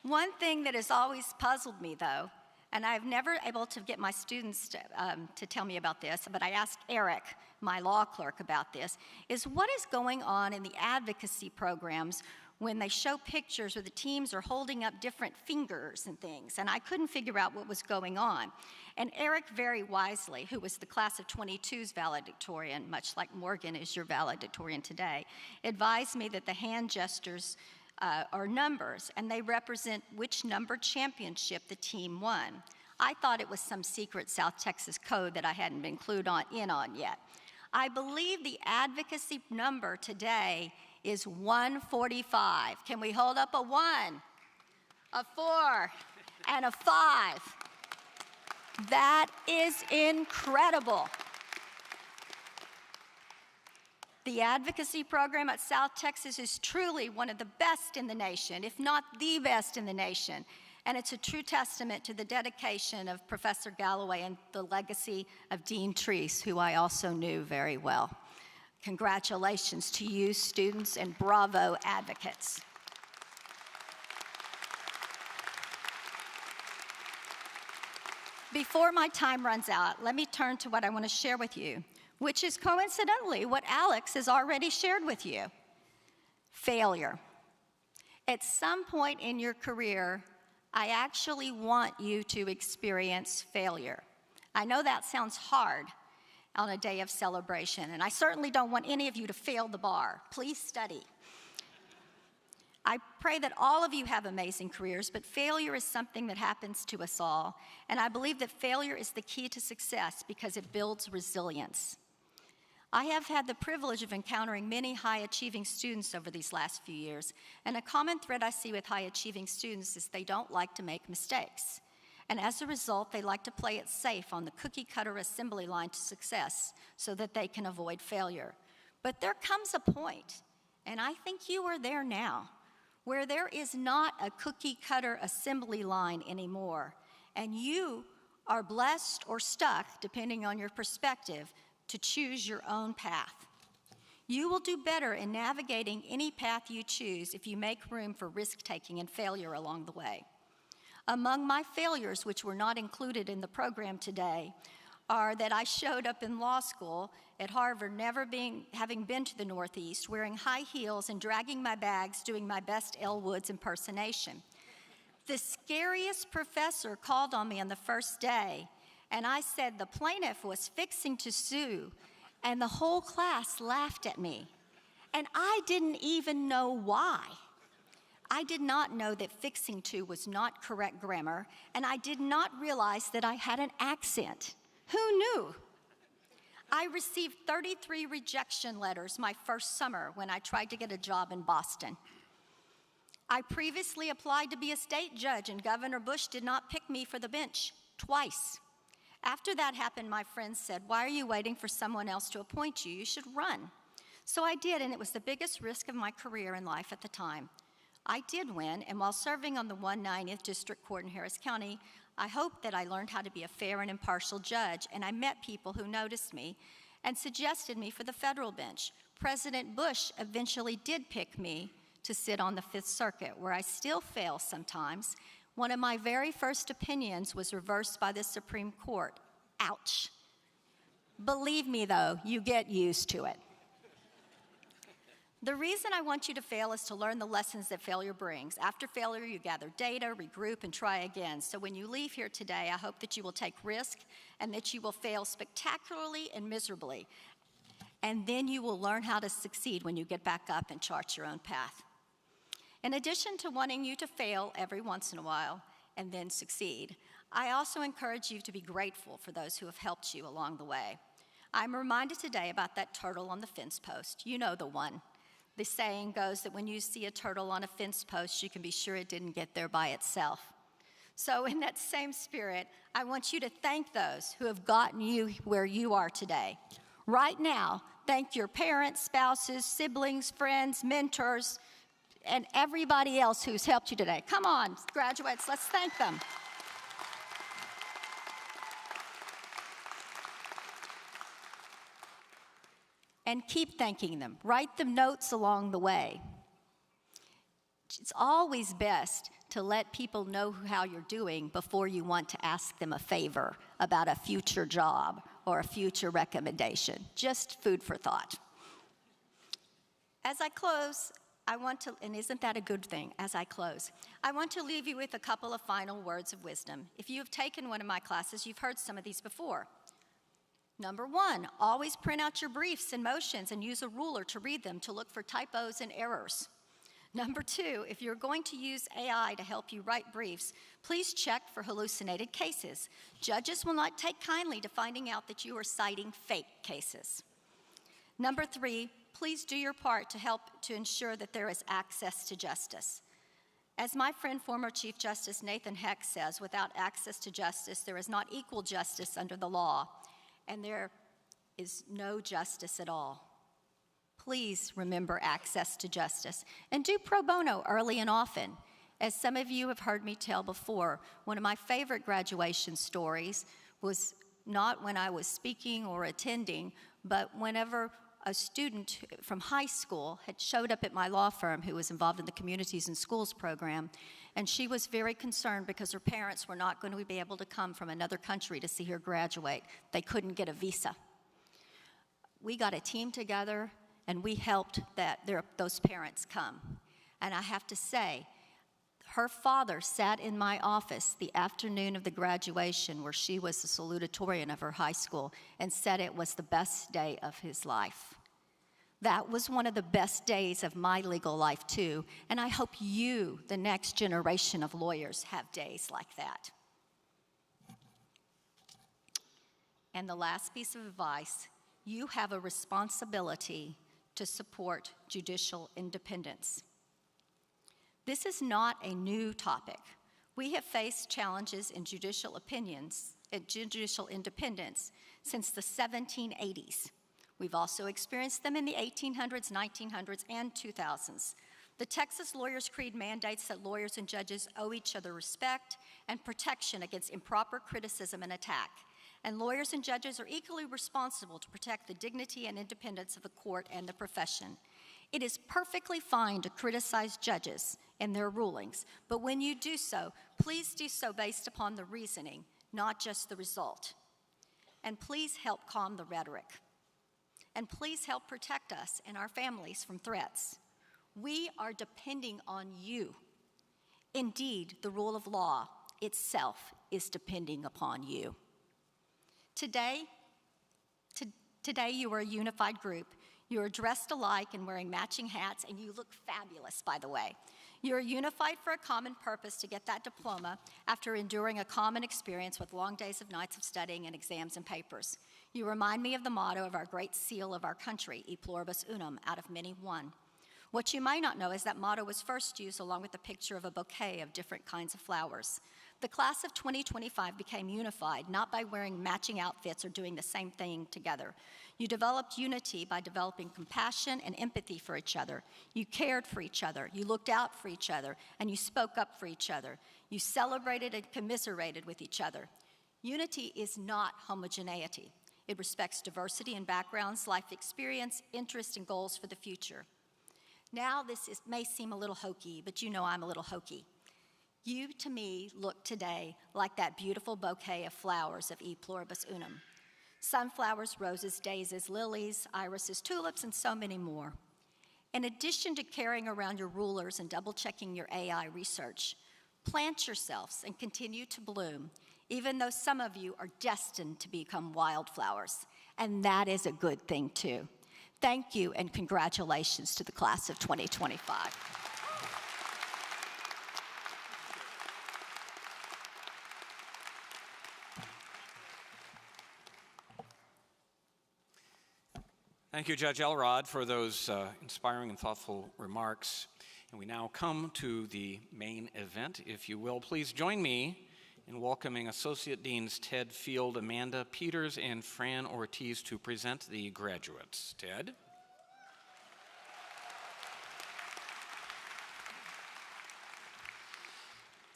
One thing that has always puzzled me, though, and I've never able to get my students to tell me about this, but I asked Eric, my law clerk, about this, is what is going on in the advocacy programs when they show pictures where the teams are holding up different fingers and things, and I couldn't figure out what was going on. And Eric very wisely, who was the class of 22's valedictorian, much like Morgan is your valedictorian today, advised me that the hand gestures are numbers, and they represent which number championship the team won. I thought it was some secret South Texas code that I hadn't been clued in on yet. I believe the advocacy number today is 145. Can we hold up a 1, a 4, and a 5? That is incredible. The advocacy program at South Texas is truly one of the best in the nation, if not the best in the nation. And it's a true testament to the dedication of Professor Galloway and the legacy of Dean Treese, who I also knew very well. Congratulations to you, students, and bravo, advocates. Before my time runs out, let me turn to what I want to share with you, which is coincidentally what Alex has already shared with you. Failure. At some point in your career, I actually want you to experience failure. I know that sounds hard on a day of celebration, and I certainly don't want any of you to fail the bar. Please study. I pray that all of you have amazing careers, but failure is something that happens to us all, and I believe that failure is the key to success because it builds resilience. I have had the privilege of encountering many high-achieving students over these last few years, and a common thread I see with high-achieving students is they don't like to make mistakes. And as a result, they like to play it safe on the cookie-cutter assembly line to success so that they can avoid failure. But there comes a point, and I think you are there now, where there is not a cookie-cutter assembly line anymore, and you are blessed or stuck, depending on your perspective, to choose your own path. You will do better in navigating any path you choose if you make room for risk-taking and failure along the way. Among my failures, which were not included in the program today, are that I showed up in law school at Harvard having been to the Northeast, wearing high heels and dragging my bags, doing my best Elle Woods impersonation. The scariest professor called on me on the first day, and I said the plaintiff was fixing to sue, and the whole class laughed at me. And I didn't even know why. I did not know that fixing to was not correct grammar, and I did not realize that I had an accent. Who knew? I received 33 rejection letters my first summer when I tried to get a job in Boston. I previously applied to be a state judge, and Governor Bush did not pick me for the bench twice. After that happened, my friends said, "Why are you waiting for someone else to appoint you? You should run." So I did, and it was the biggest risk of my career and life at the time. I did win, and while serving on the 190th District Court in Harris County, I hoped that I learned how to be a fair and impartial judge, and I met people who noticed me and suggested me for the federal bench. President Bush eventually did pick me to sit on the Fifth Circuit, where I still fail sometimes. One of my very first opinions was reversed by the Supreme Court. Ouch. Believe me, though, you get used to it. The reason I want you to fail is to learn the lessons that failure brings. After failure, you gather data, regroup, and try again. So when you leave here today, I hope that you will take risk and that you will fail spectacularly and miserably. And then you will learn how to succeed when you get back up and chart your own path. In addition to wanting you to fail every once in a while and then succeed, I also encourage you to be grateful for those who have helped you along the way. I'm reminded today about that turtle on the fence post. You know the one. The saying goes that when you see a turtle on a fence post, you can be sure it didn't get there by itself. So in that same spirit, I want you to thank those who have gotten you where you are today. Right now, thank your parents, spouses, siblings, friends, mentors, and everybody else who's helped you today. Come on, graduates, let's thank them. And keep thanking them. Write them notes along the way. It's always best to let people know how you're doing before you want to ask them a favor about a future job or a future recommendation. Just food for thought. As I close, and isn't that a good thing, as I close, I want to leave you with a couple of final words of wisdom. If you have taken one of my classes, you've heard some of these before. Number one, always print out your briefs and motions and use a ruler to read them to look for typos and errors. Number two, if you're going to use AI to help you write briefs, please check for hallucinated cases. Judges will not take kindly to finding out that you are citing fake cases. Number three, please do your part to help to ensure that there is access to justice. As my friend, former Chief Justice Nathan Heck says, without access to justice, there is not equal justice under the law, and there is no justice at all. Please remember access to justice and do pro bono early and often. As some of you have heard me tell before, one of my favorite graduation stories was not when I was speaking or attending, but whenever a student from high school had showed up at my law firm who was involved in the Communities and Schools program, and she was very concerned because her parents were not going to be able to come from another country to see her graduate. They couldn't get a visa. We got a team together, and we helped those parents come. And I have to say, her father sat in my office the afternoon of the graduation where she was the salutatorian of her high school and said it was the best day of his life. That was one of the best days of my legal life, too, and I hope you, the next generation of lawyers, have days like that. And the last piece of advice, you have a responsibility to support judicial independence. This is not a new topic. We have faced challenges in judicial opinions, judicial independence since the 1780s. We've also experienced them in the 1800s, 1900s, and 2000s. The Texas Lawyers' Creed mandates that lawyers and judges owe each other respect and protection against improper criticism and attack. And lawyers and judges are equally responsible to protect the dignity and independence of the court and the profession. It is perfectly fine to criticize judges and their rulings, but when you do so, please do so based upon the reasoning, not just the result. And please help calm the rhetoric. And please help protect us and our families from threats. We are depending on you. Indeed, the rule of law itself is depending upon you. Today you are a unified group. You are dressed alike and wearing matching hats, and you look fabulous, by the way. You are unified for a common purpose to get that diploma after enduring a common experience with long days of nights of studying and exams and papers. You remind me of the motto of our great seal of our country, E pluribus unum, out of many one. What you might not know is that motto was first used along with the picture of a bouquet of different kinds of flowers. The class of 2025 became unified, not by wearing matching outfits or doing the same thing together. You developed unity by developing compassion and empathy for each other. You cared for each other, you looked out for each other, and you spoke up for each other. You celebrated and commiserated with each other. Unity is not homogeneity. It respects diversity in backgrounds, life experience, interests, and goals for the future. Now, may seem a little hokey, but you know I'm a little hokey. You, to me, look today like that beautiful bouquet of flowers of E pluribus unum. Sunflowers, roses, daisies, lilies, irises, tulips, and so many more. In addition to carrying around your rulers and double-checking your AI research, plant yourselves and continue to bloom, even though some of you are destined to become wildflowers. And that is a good thing, too. Thank you, and congratulations to the class of 2025. Thank you, Judge Elrod, for those inspiring and thoughtful remarks. And we now come to the main event. If you will, please join me in welcoming Associate Deans Ted Field, Amanda Peters, and Fran Ortiz to present the graduates. Ted?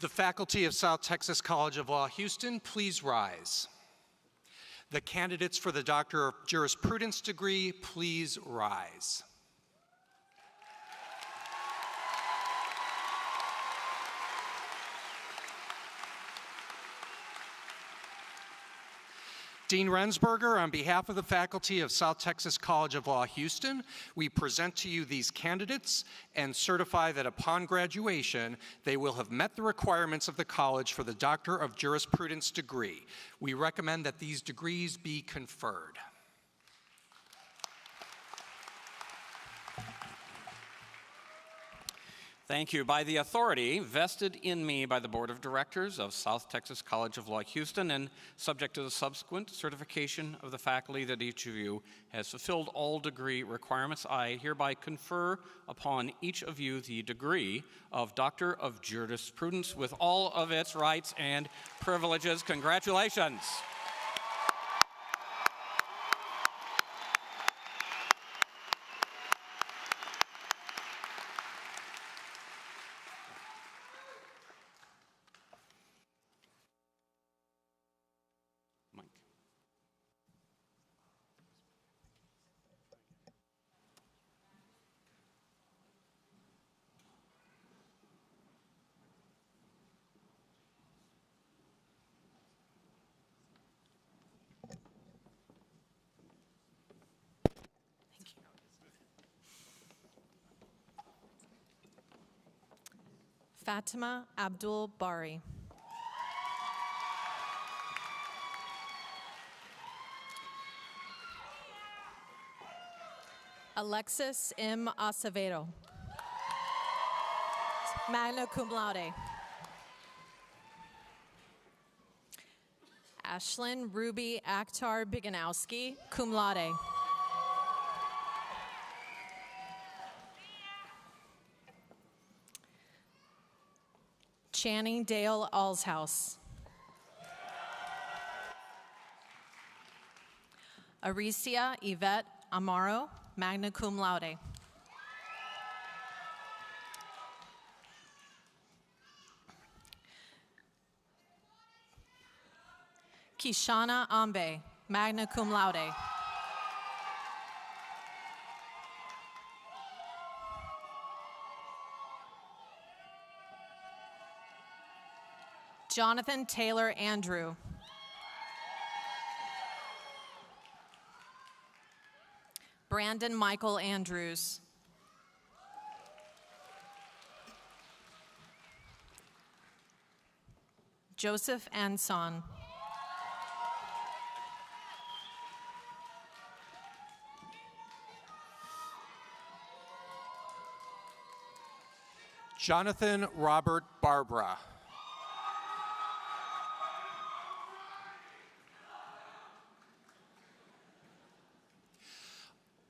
The faculty of South Texas College of Law, Houston, please rise. The candidates for the Doctor of Jurisprudence degree, please rise. Dean Rensberger, on behalf of the faculty of South Texas College of Law, Houston, we present to you these candidates and certify that upon graduation, they will have met the requirements of the college for the Doctor of Jurisprudence degree. We recommend that these degrees be conferred. Thank you. By the authority vested in me by the Board of Directors of South Texas College of Law, Houston, and subject to the subsequent certification of the faculty that each of you has fulfilled all degree requirements, I hereby confer upon each of you the degree of Doctor of Jurisprudence with all of its rights and privileges. Congratulations. Fatima Abdul Bari. Alexis M. Acevedo, magna cum laude. Ashlyn Ruby Akhtar Biganowski, cum laude. Channing Dale Allshouse. Aricia Yvette Amaro, magna cum laude. Kishana Ambe, magna cum laude. Jonathan Taylor Andrew. Brandon Michael Andrews. Joseph Anson. Jonathan Robert Barbara.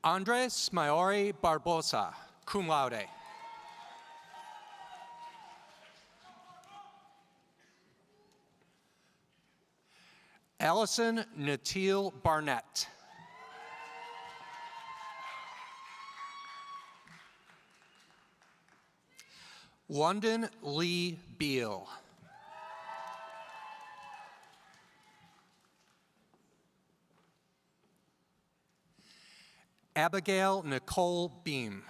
Andres Maori Barbosa, cum laude. Allison Natil Barnett. London Lee Beal. Abigail Nicole Beam.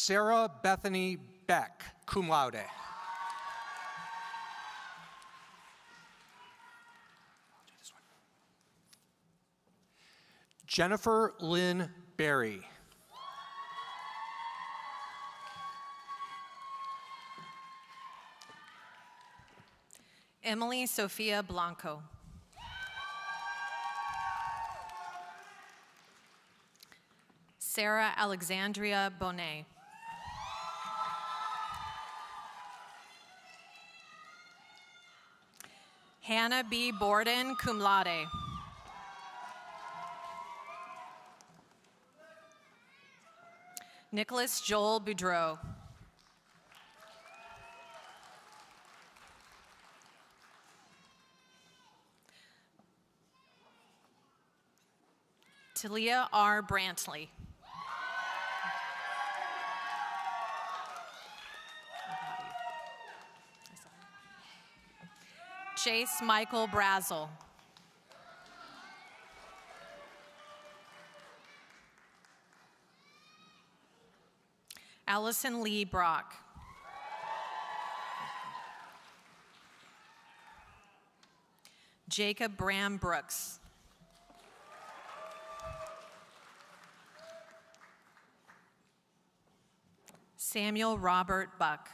Sarah Bethany Beck, cum laude. Jennifer Lynn Berry. Emily Sophia Blanco. Sarah Alexandria Bonet. Hannah B. Borden, cum laude. Nicholas Joel Boudreau. Talia R. Brantley. Chase Michael Brazel. Allison Lee Brock. Jacob Bram Brooks. Samuel Robert Buck.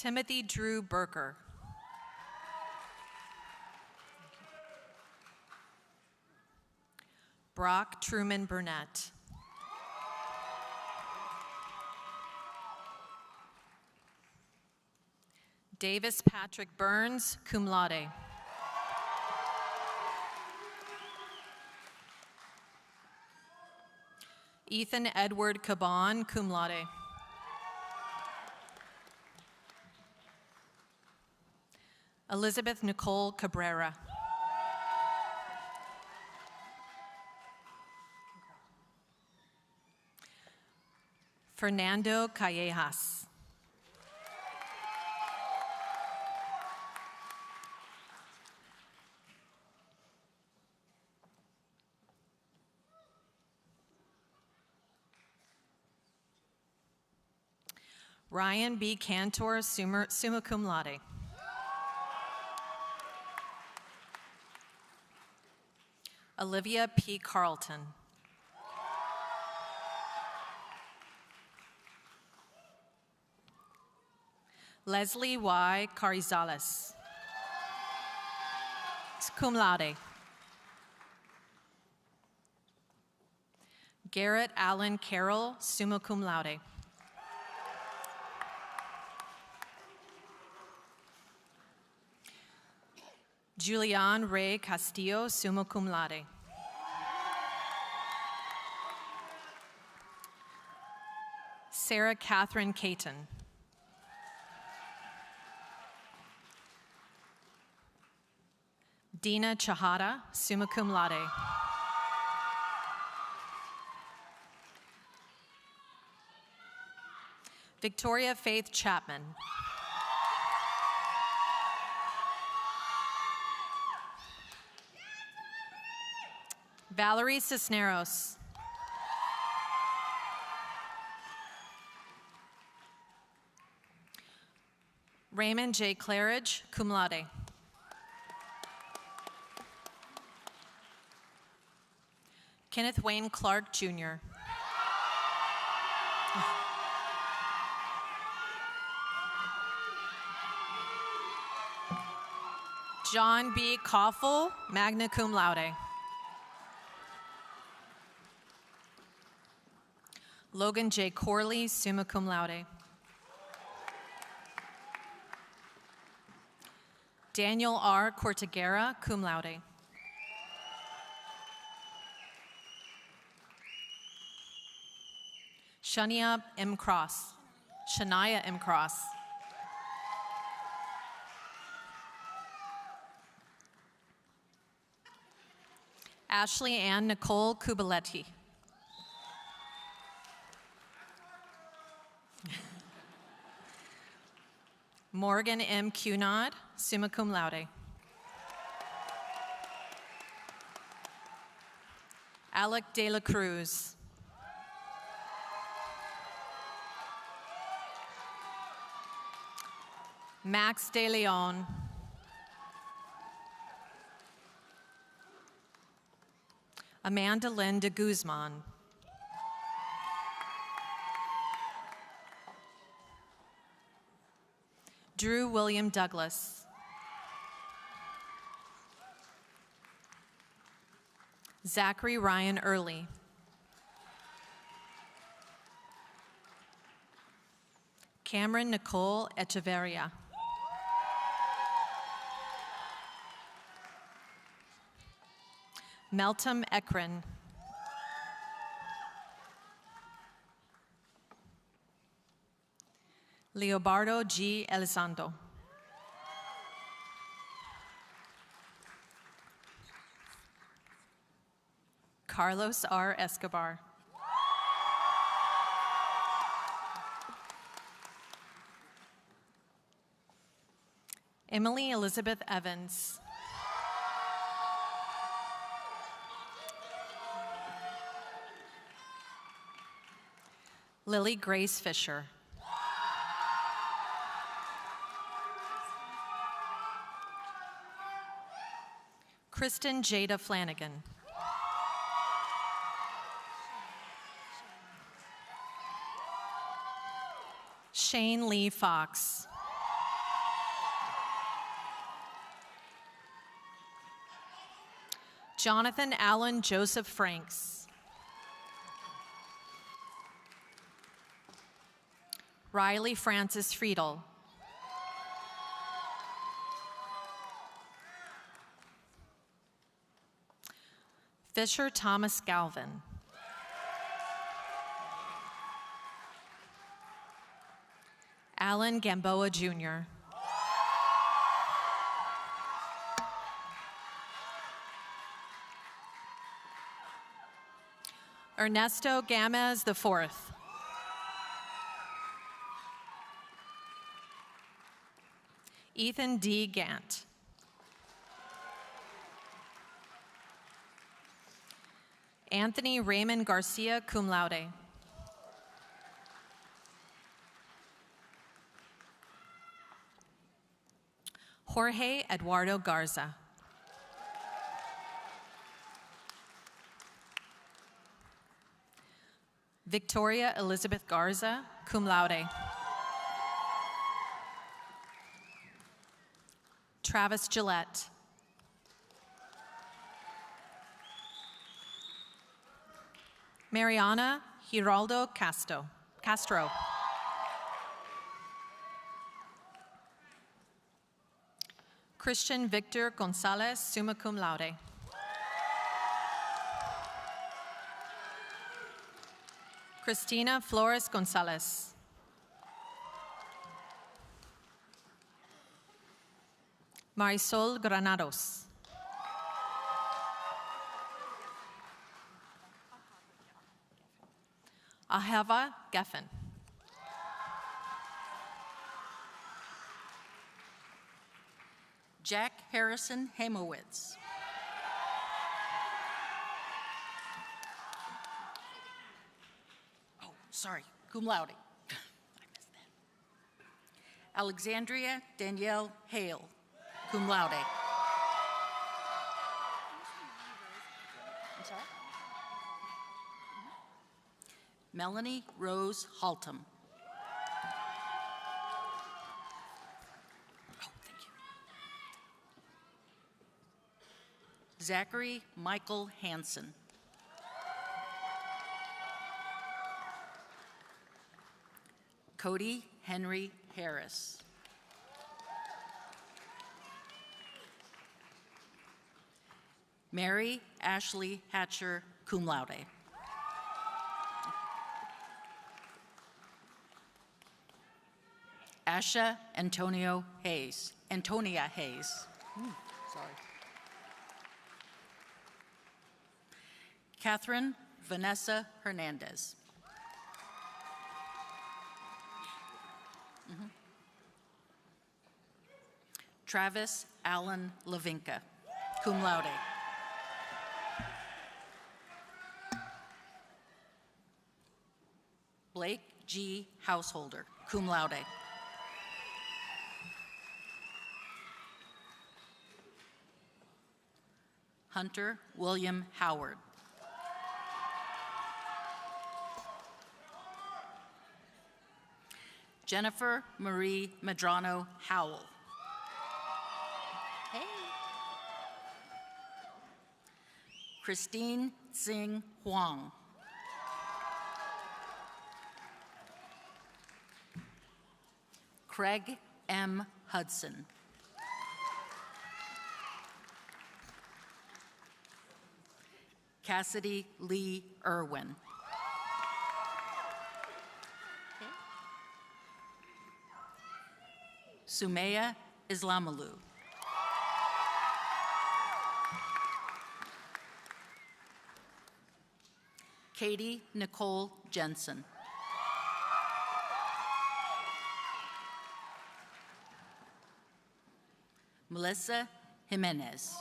Timothy Drew Burker. Brock Truman Burnett. Davis Patrick Burns, cum laude. Ethan Edward Caban, cum laude. Elizabeth Nicole Cabrera. Fernando Callejas. Ryan B. Cantor, summa cum laude. Olivia P. Carlton. Leslie Y. Carizales. Cum laude. Garrett Allen Carroll, summa cum laude. Julian Ray Castillo, summa cum laude. Sarah Catherine Caton. Dina Chahada, summa cum laude. Victoria Faith Chapman. Valerie Cisneros. Raymond J. Claridge, cum laude. Kenneth Wayne Clark, Jr. John B. Koffel, magna cum laude. Logan J. Corley, summa cum laude. Daniel R. Cortagera, cum laude. Shania M. Cross. Shania M. Cross. Ashley Ann Nicole Kubaletti. Morgan M. Cunard, summa cum laude. Alec De La Cruz. Max De Leon. Amanda Lynn de Guzman. Drew William Douglas. Zachary Ryan Early. Cameron Nicole Echeverria. Meltem Ekren. Leobardo G. Elizondo. Carlos R. Escobar. Emily Elizabeth Evans. Lily Grace Fisher. Kristen Jada Flanagan. Shane Lee Fox. Jonathan Allen Joseph Franks. Riley Francis Friedel. Fisher Thomas Galvin. Alan Gamboa Jr. Ernesto Gamez IV. Ethan D. Gant. Anthony Raymond Garcia, cum laude. Jorge Eduardo Garza. Victoria Elizabeth Garza, cum laude. Travis Gillette. Mariana Giraldo Castro. Christian Victor Gonzalez, summa cum laude. Christina Flores Gonzalez. Marisol Granados. Ahava Geffen. Jack Harrison Hamowitz. Oh, sorry, cum laude. I missed that. Alexandria Danielle Hale, cum laude. I'm sorry? Melanie Rose Haltom. Zachary Michael Hansen. Cody Henry Harris. Mary Ashley Hatcher, cum laude. Asha Antonia Hayes. Sorry. Catherine Vanessa Hernandez. Travis Allen Lavinka, cum laude. G. Householder, cum laude. Hunter William Howard. Jennifer Marie Medrano Howell. Hey. Christine Tsing Huang. Craig M. Hudson. Cassidy Lee Irwin. Sumaya Islamalu. Katie Nicole Jensen. Melissa Jimenez.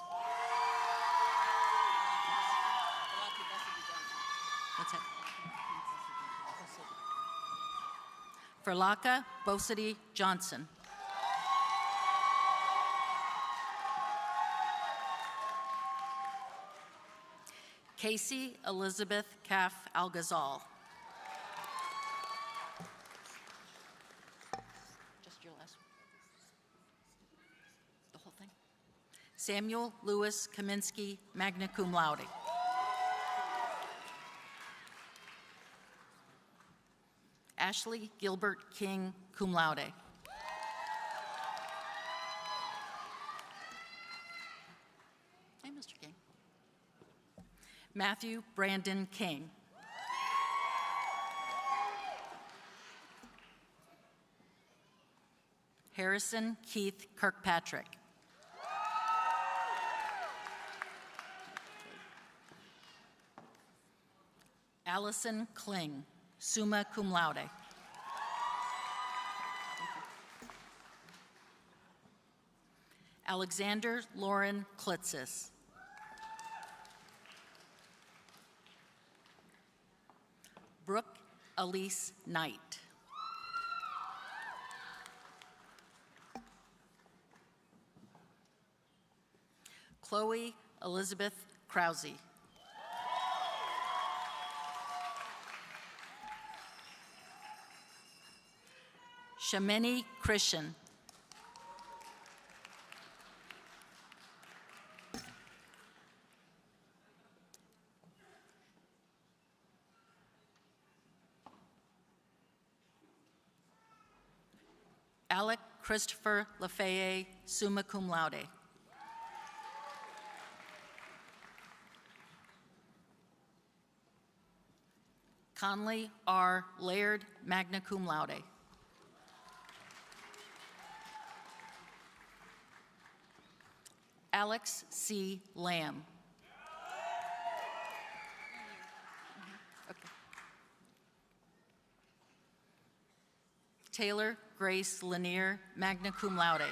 What's that? Ferlaka Bosity Johnson. Casey Elizabeth Caff Algazal. Just your last one. The whole thing. Samuel Lewis Kaminsky, magna cum laude. Ashley Gilbert King, cum laude. Hey, Mr. King. Matthew Brandon King. Harrison Keith Kirkpatrick. Allison Kling, summa cum laude. Alexander Lauren Klitzis. Brooke Elise Knight. Chloe Elizabeth Krause. Shamini Christian. Alec Christopher Lafayette, summa cum laude. Conley R. Laird, magna cum laude. Alex C. Lamb. Okay. Taylor Grace Lanier, magna cum laude.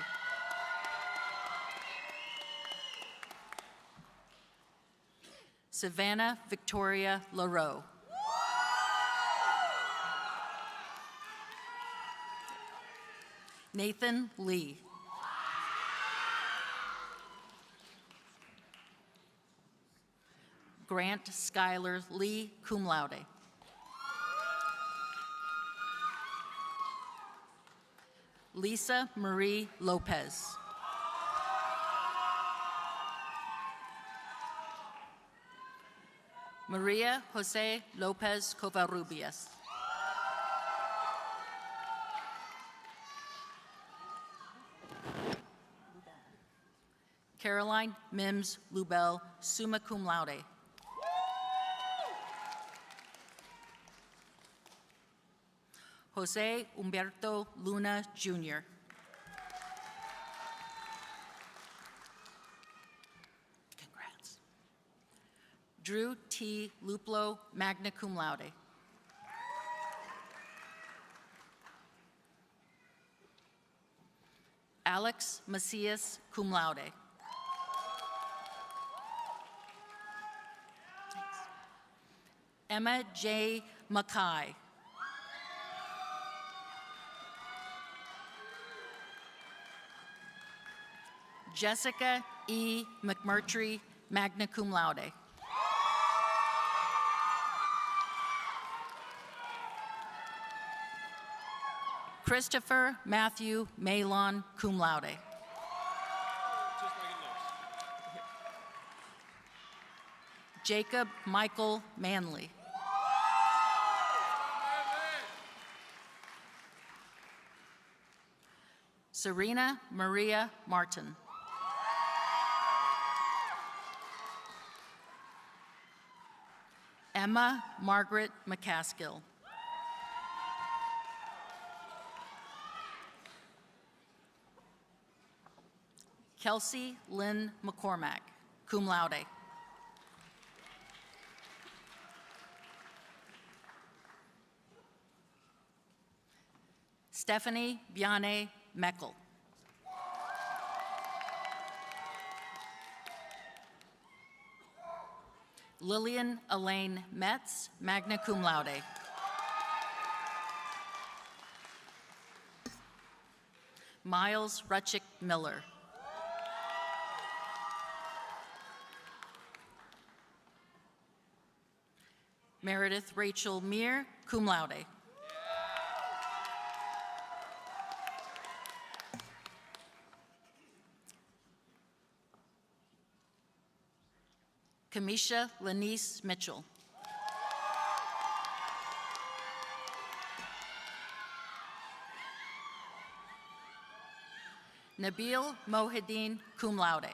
Savannah Victoria LaRoe. Nathan Lee. Grant Schuyler Lee, cum laude. Lisa Marie Lopez. Maria Jose Lopez Covarrubias. Caroline Mims Lubell, summa cum laude. Jose Humberto Luna, Jr. Congrats. Drew T. Luplo, magna cum laude. Alex Macias, cum laude. Emma J. Mackay. Jessica E. McMurtry, magna cum laude. Christopher Matthew Malon, cum laude. Jacob Michael Manley. Serena Maria Martin. Emma Margaret McCaskill. Kelsey Lynn McCormack, cum laude. Stephanie Biane Meckel. Lillian Elaine Metz, magna cum laude. Miles Rutchick Miller. Meredith Rachel Meir, cum laude. Kamisha Lanice Mitchell. Nabil Mohideen, cum laude.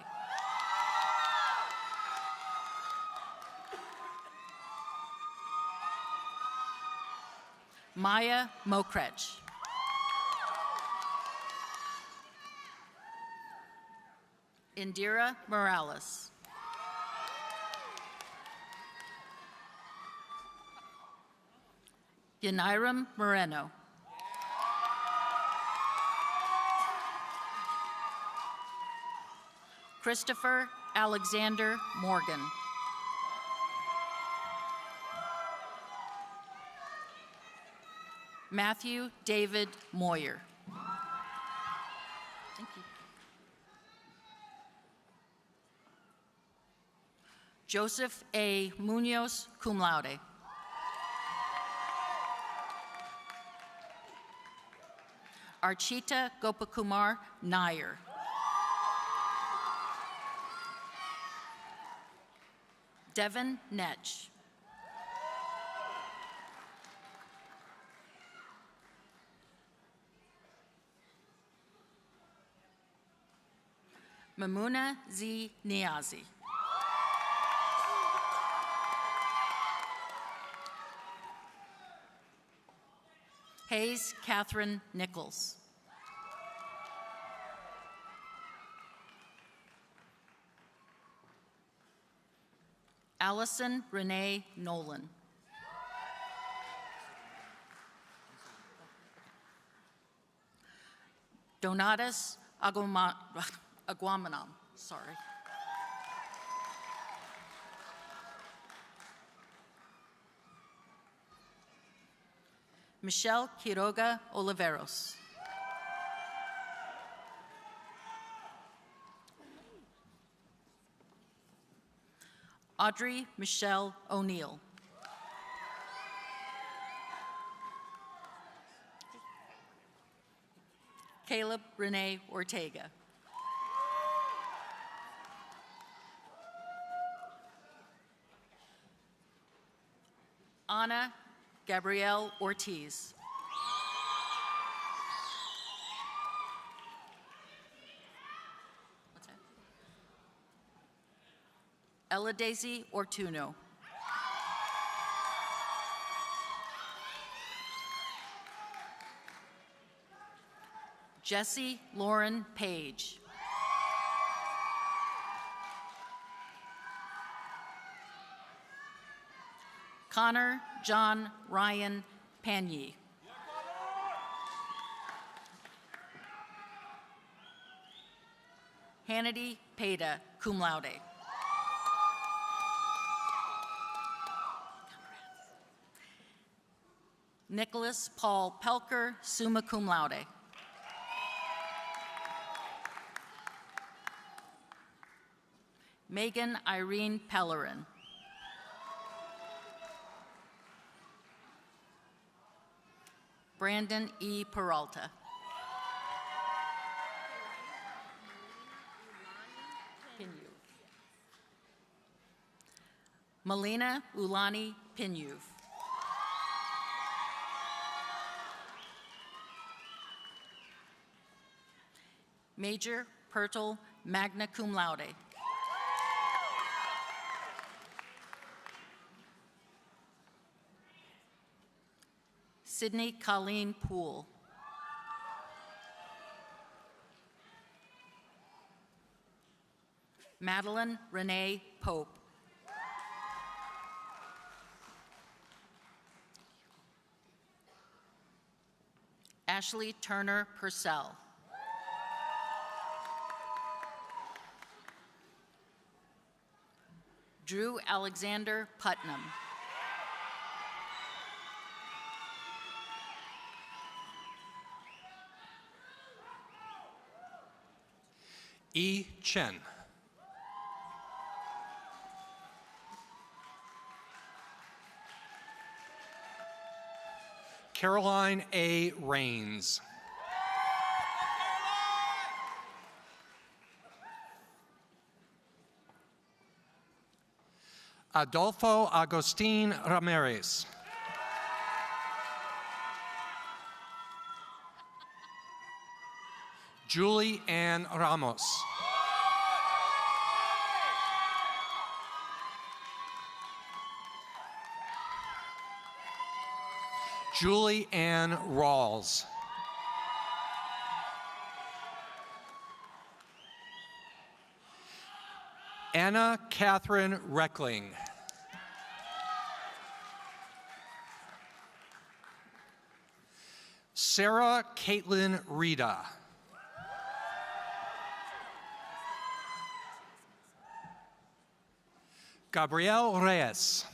Maya Mokrech. Indira Morales. Yanairam Moreno. Christopher Alexander Morgan. Matthew David Moyer. Thank you. Joseph A. Munoz, cum laude. Archita Gopakumar Nair. Devin Netch. Mamuna Z. Niazi. Hayes Catherine Nichols. Allison Renee Nolan. Donatus Aguamanam, sorry. Michelle Quiroga Oliveros. Audrey Michelle O'Neill. Caleb Renee Ortega. Ana Gabrielle Ortiz. What's that? Ella Daisy Ortuno. Jesse Lauren Page. Connor John Ryan Panye. Hannity Peda, cum laude. Nicholas Paul Pelker, summa cum laude. Megan Irene Pellerin. Brandon E. Peralta. Melina Ulani Pinyuv. Major Pertle, magna cum laude. Sydney Colleen Poole. Madeline Renee Pope. Ashley Turner Purcell. Drew Alexander Putnam. E. Chen. Caroline A. Rains. Adolfo Agustin Ramirez. Julie Ann Ramos. Julie Ann Rawls. Anna Catherine Reckling. Sarah Caitlin Rita. Gabrielle Reyes.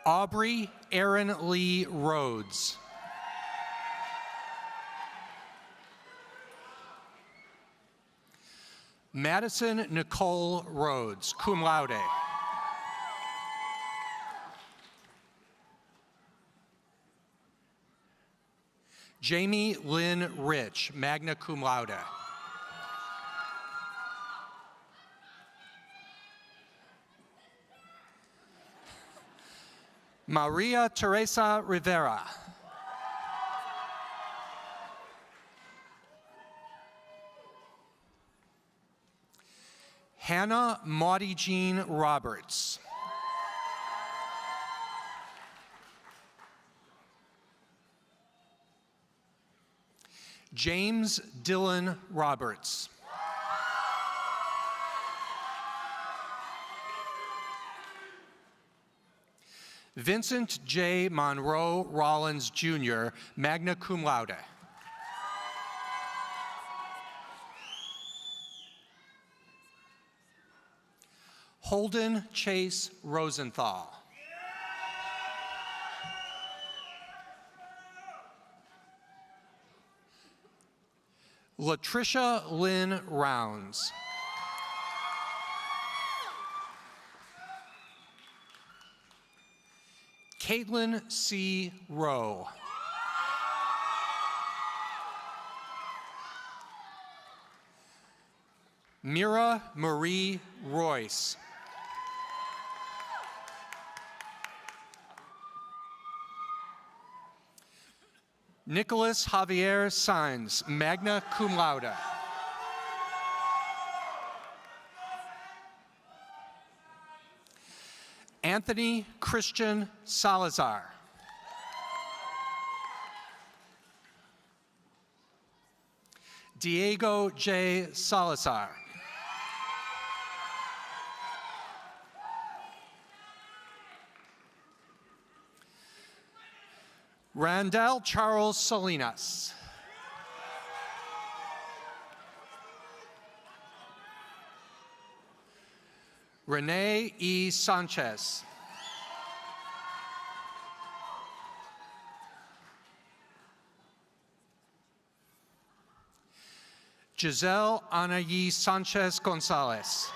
Aubrey Aaron Lee Rhodes. Madison Nicole Rhodes, cum laude. Jamie Lynn Rich, magna cum laude. Maria Teresa Rivera. Hannah Maudie Jean Roberts. James Dylan Roberts. Vincent J. Monroe Rollins, Jr., magna cum laude. Holden Chase Rosenthal. Latricia Lynn Rounds. Caitlin C. Rowe. Mira Marie Royce. Nicholas Javier Saenz, magna cum laude. Anthony Christian Salazar. Diego J. Salazar. Randall Charles Salinas. Renee E. Sanchez. Giselle Anayi Sanchez Gonzalez.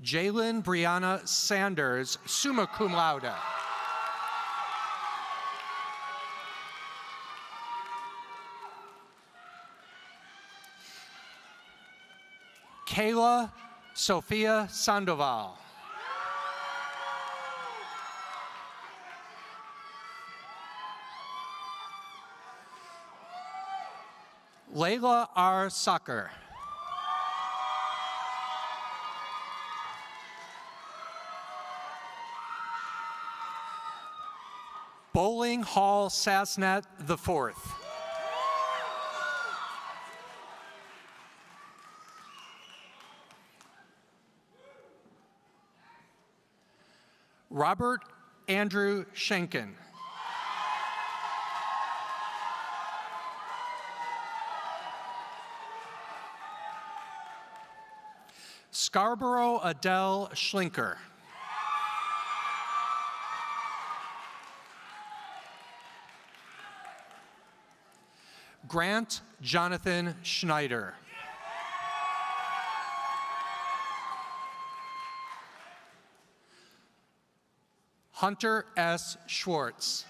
Jalen Brianna Sanders, summa cum laude. Kayla Sophia Sandoval. Layla R. Sucker. Bowling Hall Sasnet IV. Robert Andrew Schenken. Scarborough Adele Schlinker. Grant Jonathan Schneider. Hunter S. Schwartz.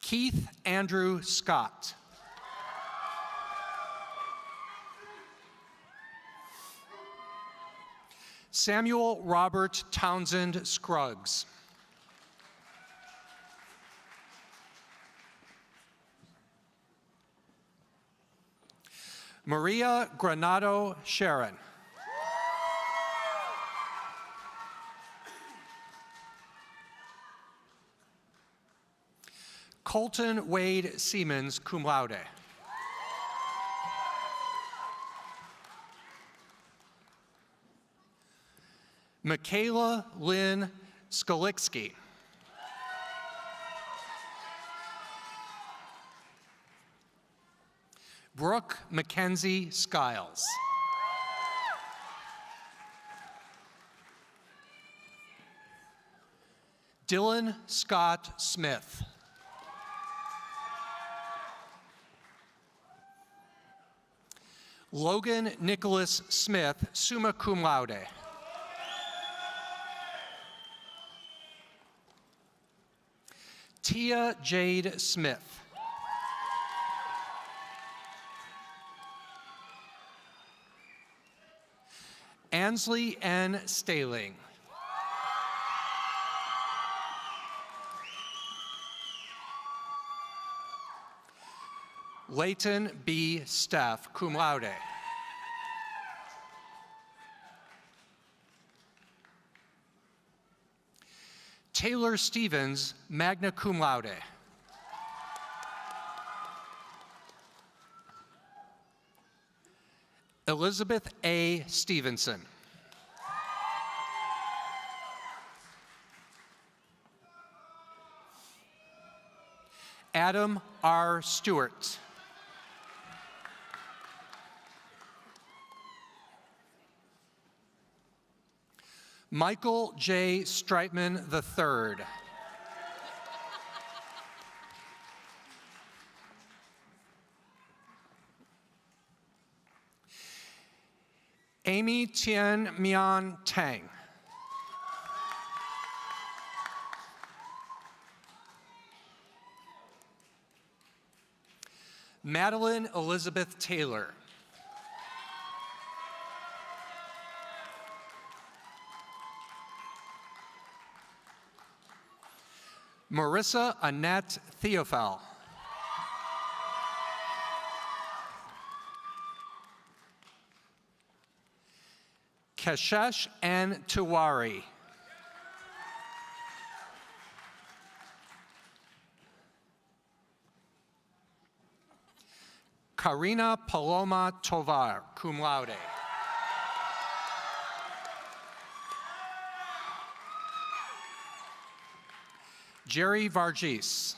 Keith Andrew Scott. Samuel Robert Townsend Scruggs. Maria Granado Sharon. Colton Wade Siemens, cum laude. Michaela Lynn Skolicki. Brooke Mackenzie Skiles. Dylan Scott Smith. Logan Nicholas Smith, summa cum laude. Tia Jade Smith. Ansley N. Staling. Leighton B. Steff, cum laude. Taylor Stevens, magna cum laude. Elizabeth A. Stevenson. Adam R. Stewart. Michael J. Streitman III. Amy Tien Mian Tang. Madeline Elizabeth Taylor. Marissa Annette Theophel. Keshesh N. Tiwari. Karina Paloma Tovar, cum laude. Jerry Varghese.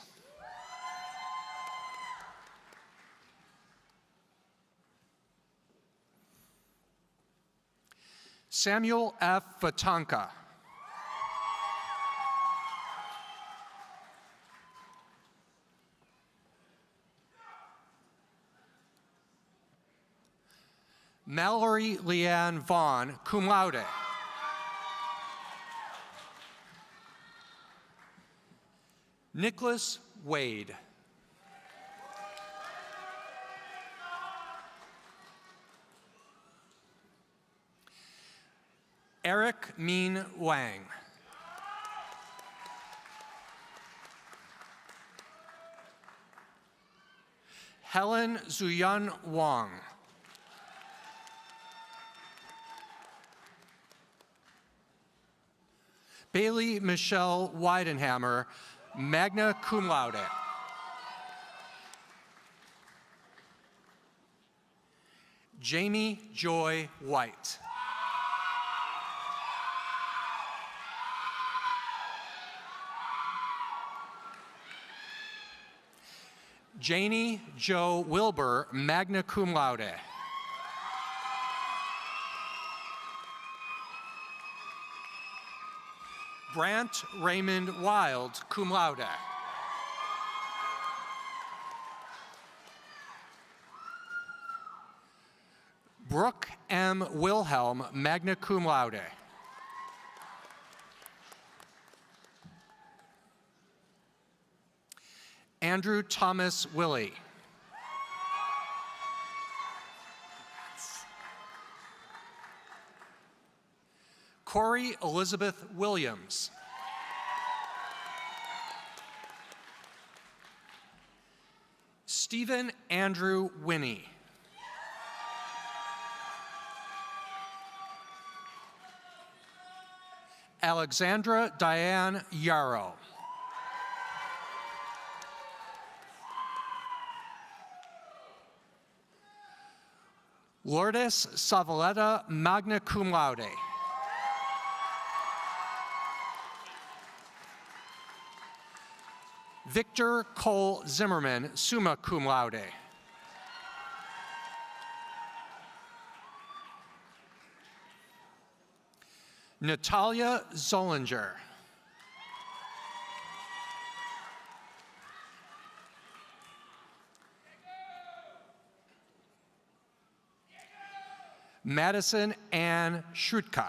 Samuel F. Vatanka. Mallory Leanne Vaughn, cum laude. Nicholas Wade. Eric Min Wang. Helen Zuyun Wang. Bailey Michelle Weidenhammer, magna cum laude. Jamie Joy White. Janie Jo Wilbur, magna cum laude. Brant Raymond Wild, cum laude. Brooke M. Wilhelm, magna cum laude. Andrew Thomas Willie. Corey Elizabeth Williams. Stephen Andrew Winnie. Alexandra Diane Yarrow. Lourdes Savaleta, magna cum laude. Victor Cole Zimmerman, summa cum laude. Natalia Zollinger. Madison Ann Schrutka.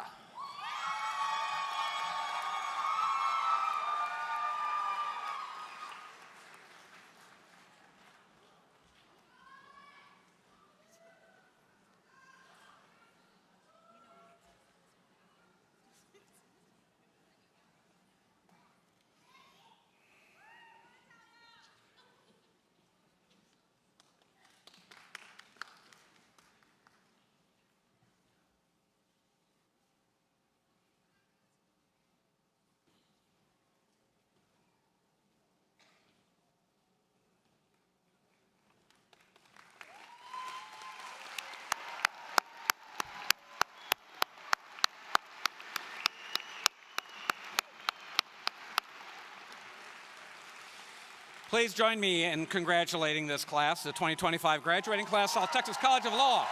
Please join me in congratulating this class, the 2025 graduating class, South Texas College of Law.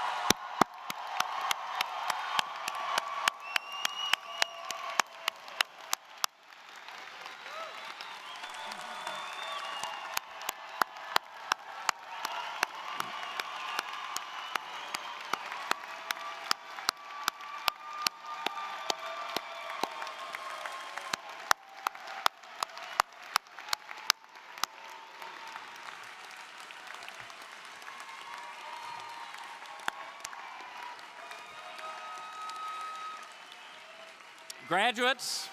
Graduates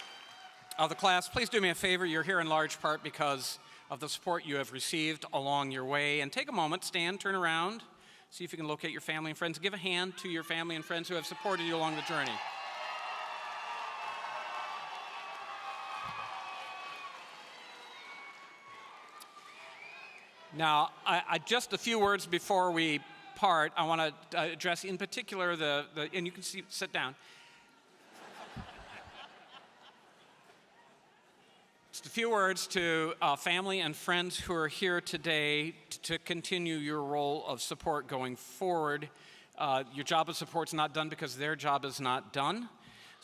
of the class, please do me a favor. You're here in large part because of the support you have received along your way. And take a moment, stand, turn around, see if you can locate your family and friends. Give a hand to your family and friends who have supported you along the journey. Now, just a few words before we part, I want to address in particular and you can sit down. Just a few words to family and friends who are here today to continue your role of support going forward. Your job of support is not done because their job is not done.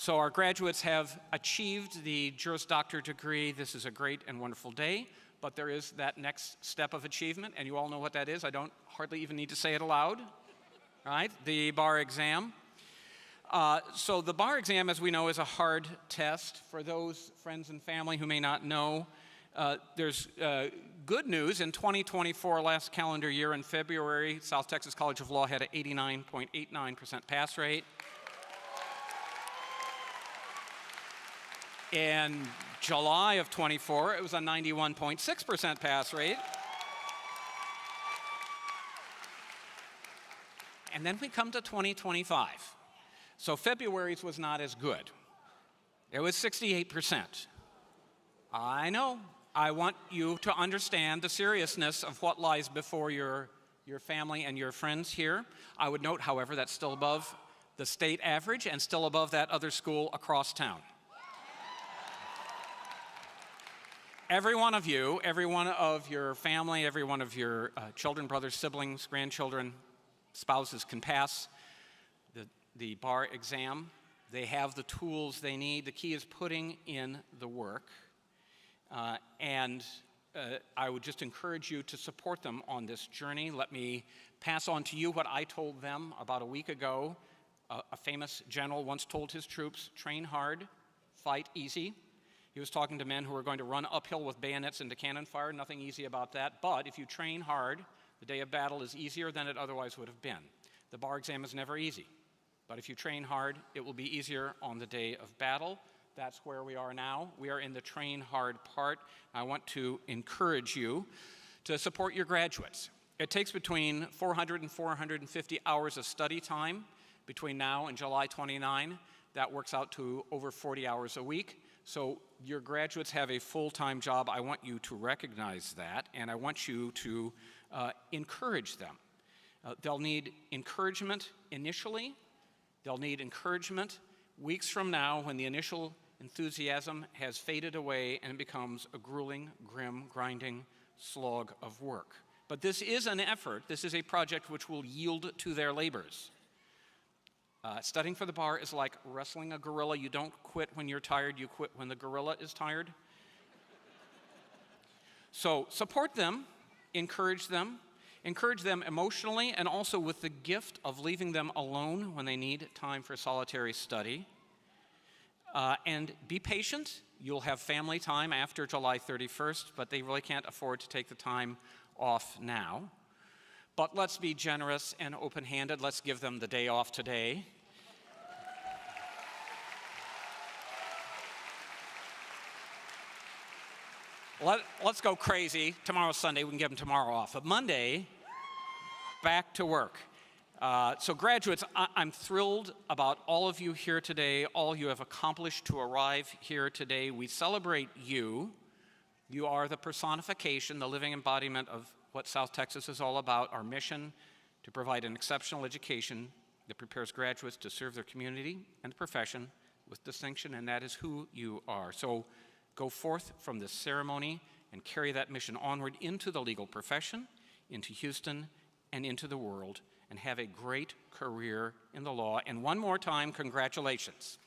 So our graduates have achieved the Juris Doctor degree. This is a great and wonderful day, but there is that next step of achievement, and you all know what that is. I don't hardly even need to say it aloud, right? The bar exam. So the bar exam, as we know, is a hard test. For those friends and family who may not know, there's good news. In 2024, last calendar year in February, South Texas College of Law had an 89.89% pass rate. In July of 24, it was a 91.6% pass rate. And then we come to 2025. So February's was not as good. It was 68%. I know. I want you to understand the seriousness of what lies before your family and your friends here. I would note, however, that's still above the state average and still above that other school across town. Every one of you, every one of your family, every one of your children, brothers, siblings, grandchildren, spouses can pass the bar exam. They have the tools they need. The key is putting in the work. And I would just encourage you to support them on this journey. Let me pass on to you what I told them about a week ago. A famous general once told his troops, train hard, fight easy. He was talking to men who were going to run uphill with bayonets into cannon fire. Nothing easy about that. But if you train hard, the day of battle is easier than it otherwise would have been. The bar exam is never easy. But if you train hard, it will be easier on the day of battle. That's where we are now. We are in the train hard part. I want to encourage you to support your graduates. It takes between 400 and 450 hours of study time between now and July 29. That works out to over 40 hours a week. So your graduates have a full-time job. I want you to recognize that, and I want you to encourage them. They'll need encouragement initially. They'll need encouragement weeks from now when the initial enthusiasm has faded away and becomes a grueling, grim, grinding slog of work. But this is an effort. This is a project which will yield to their labors. Studying for the bar is like wrestling a gorilla. You don't quit when you're tired. You quit when the gorilla is tired. So support them, encourage them emotionally, and also with the gift of leaving them alone when they need time for solitary study. And be patient. You'll have family time after July 31st, but they really can't afford to take the time off now. But let's be generous and open-handed. Let's give them the day off today. Let's go crazy. Tomorrow's Sunday. We can give them tomorrow off. But Monday, back to work. So graduates, I'm thrilled about all of you here today, all you have accomplished to arrive here today. We celebrate you. You are the personification, the living embodiment of what South Texas is all about, our mission to provide an exceptional education that prepares graduates to serve their community and the profession with distinction, and that is who you are. So go forth from this ceremony and carry that mission onward into the legal profession, into Houston, and into the world, and have a great career in the law. And one more time, congratulations.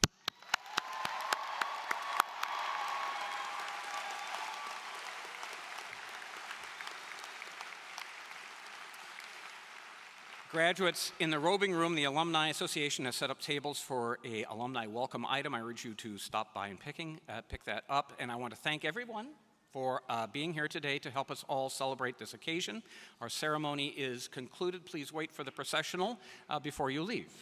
Graduates, in the robing room, the Alumni Association has set up tables for an alumni welcome item. I urge you to stop by and pick that up. And I want to thank everyone for being here today to help us all celebrate this occasion. Our ceremony is concluded. Please wait for the processional before you leave.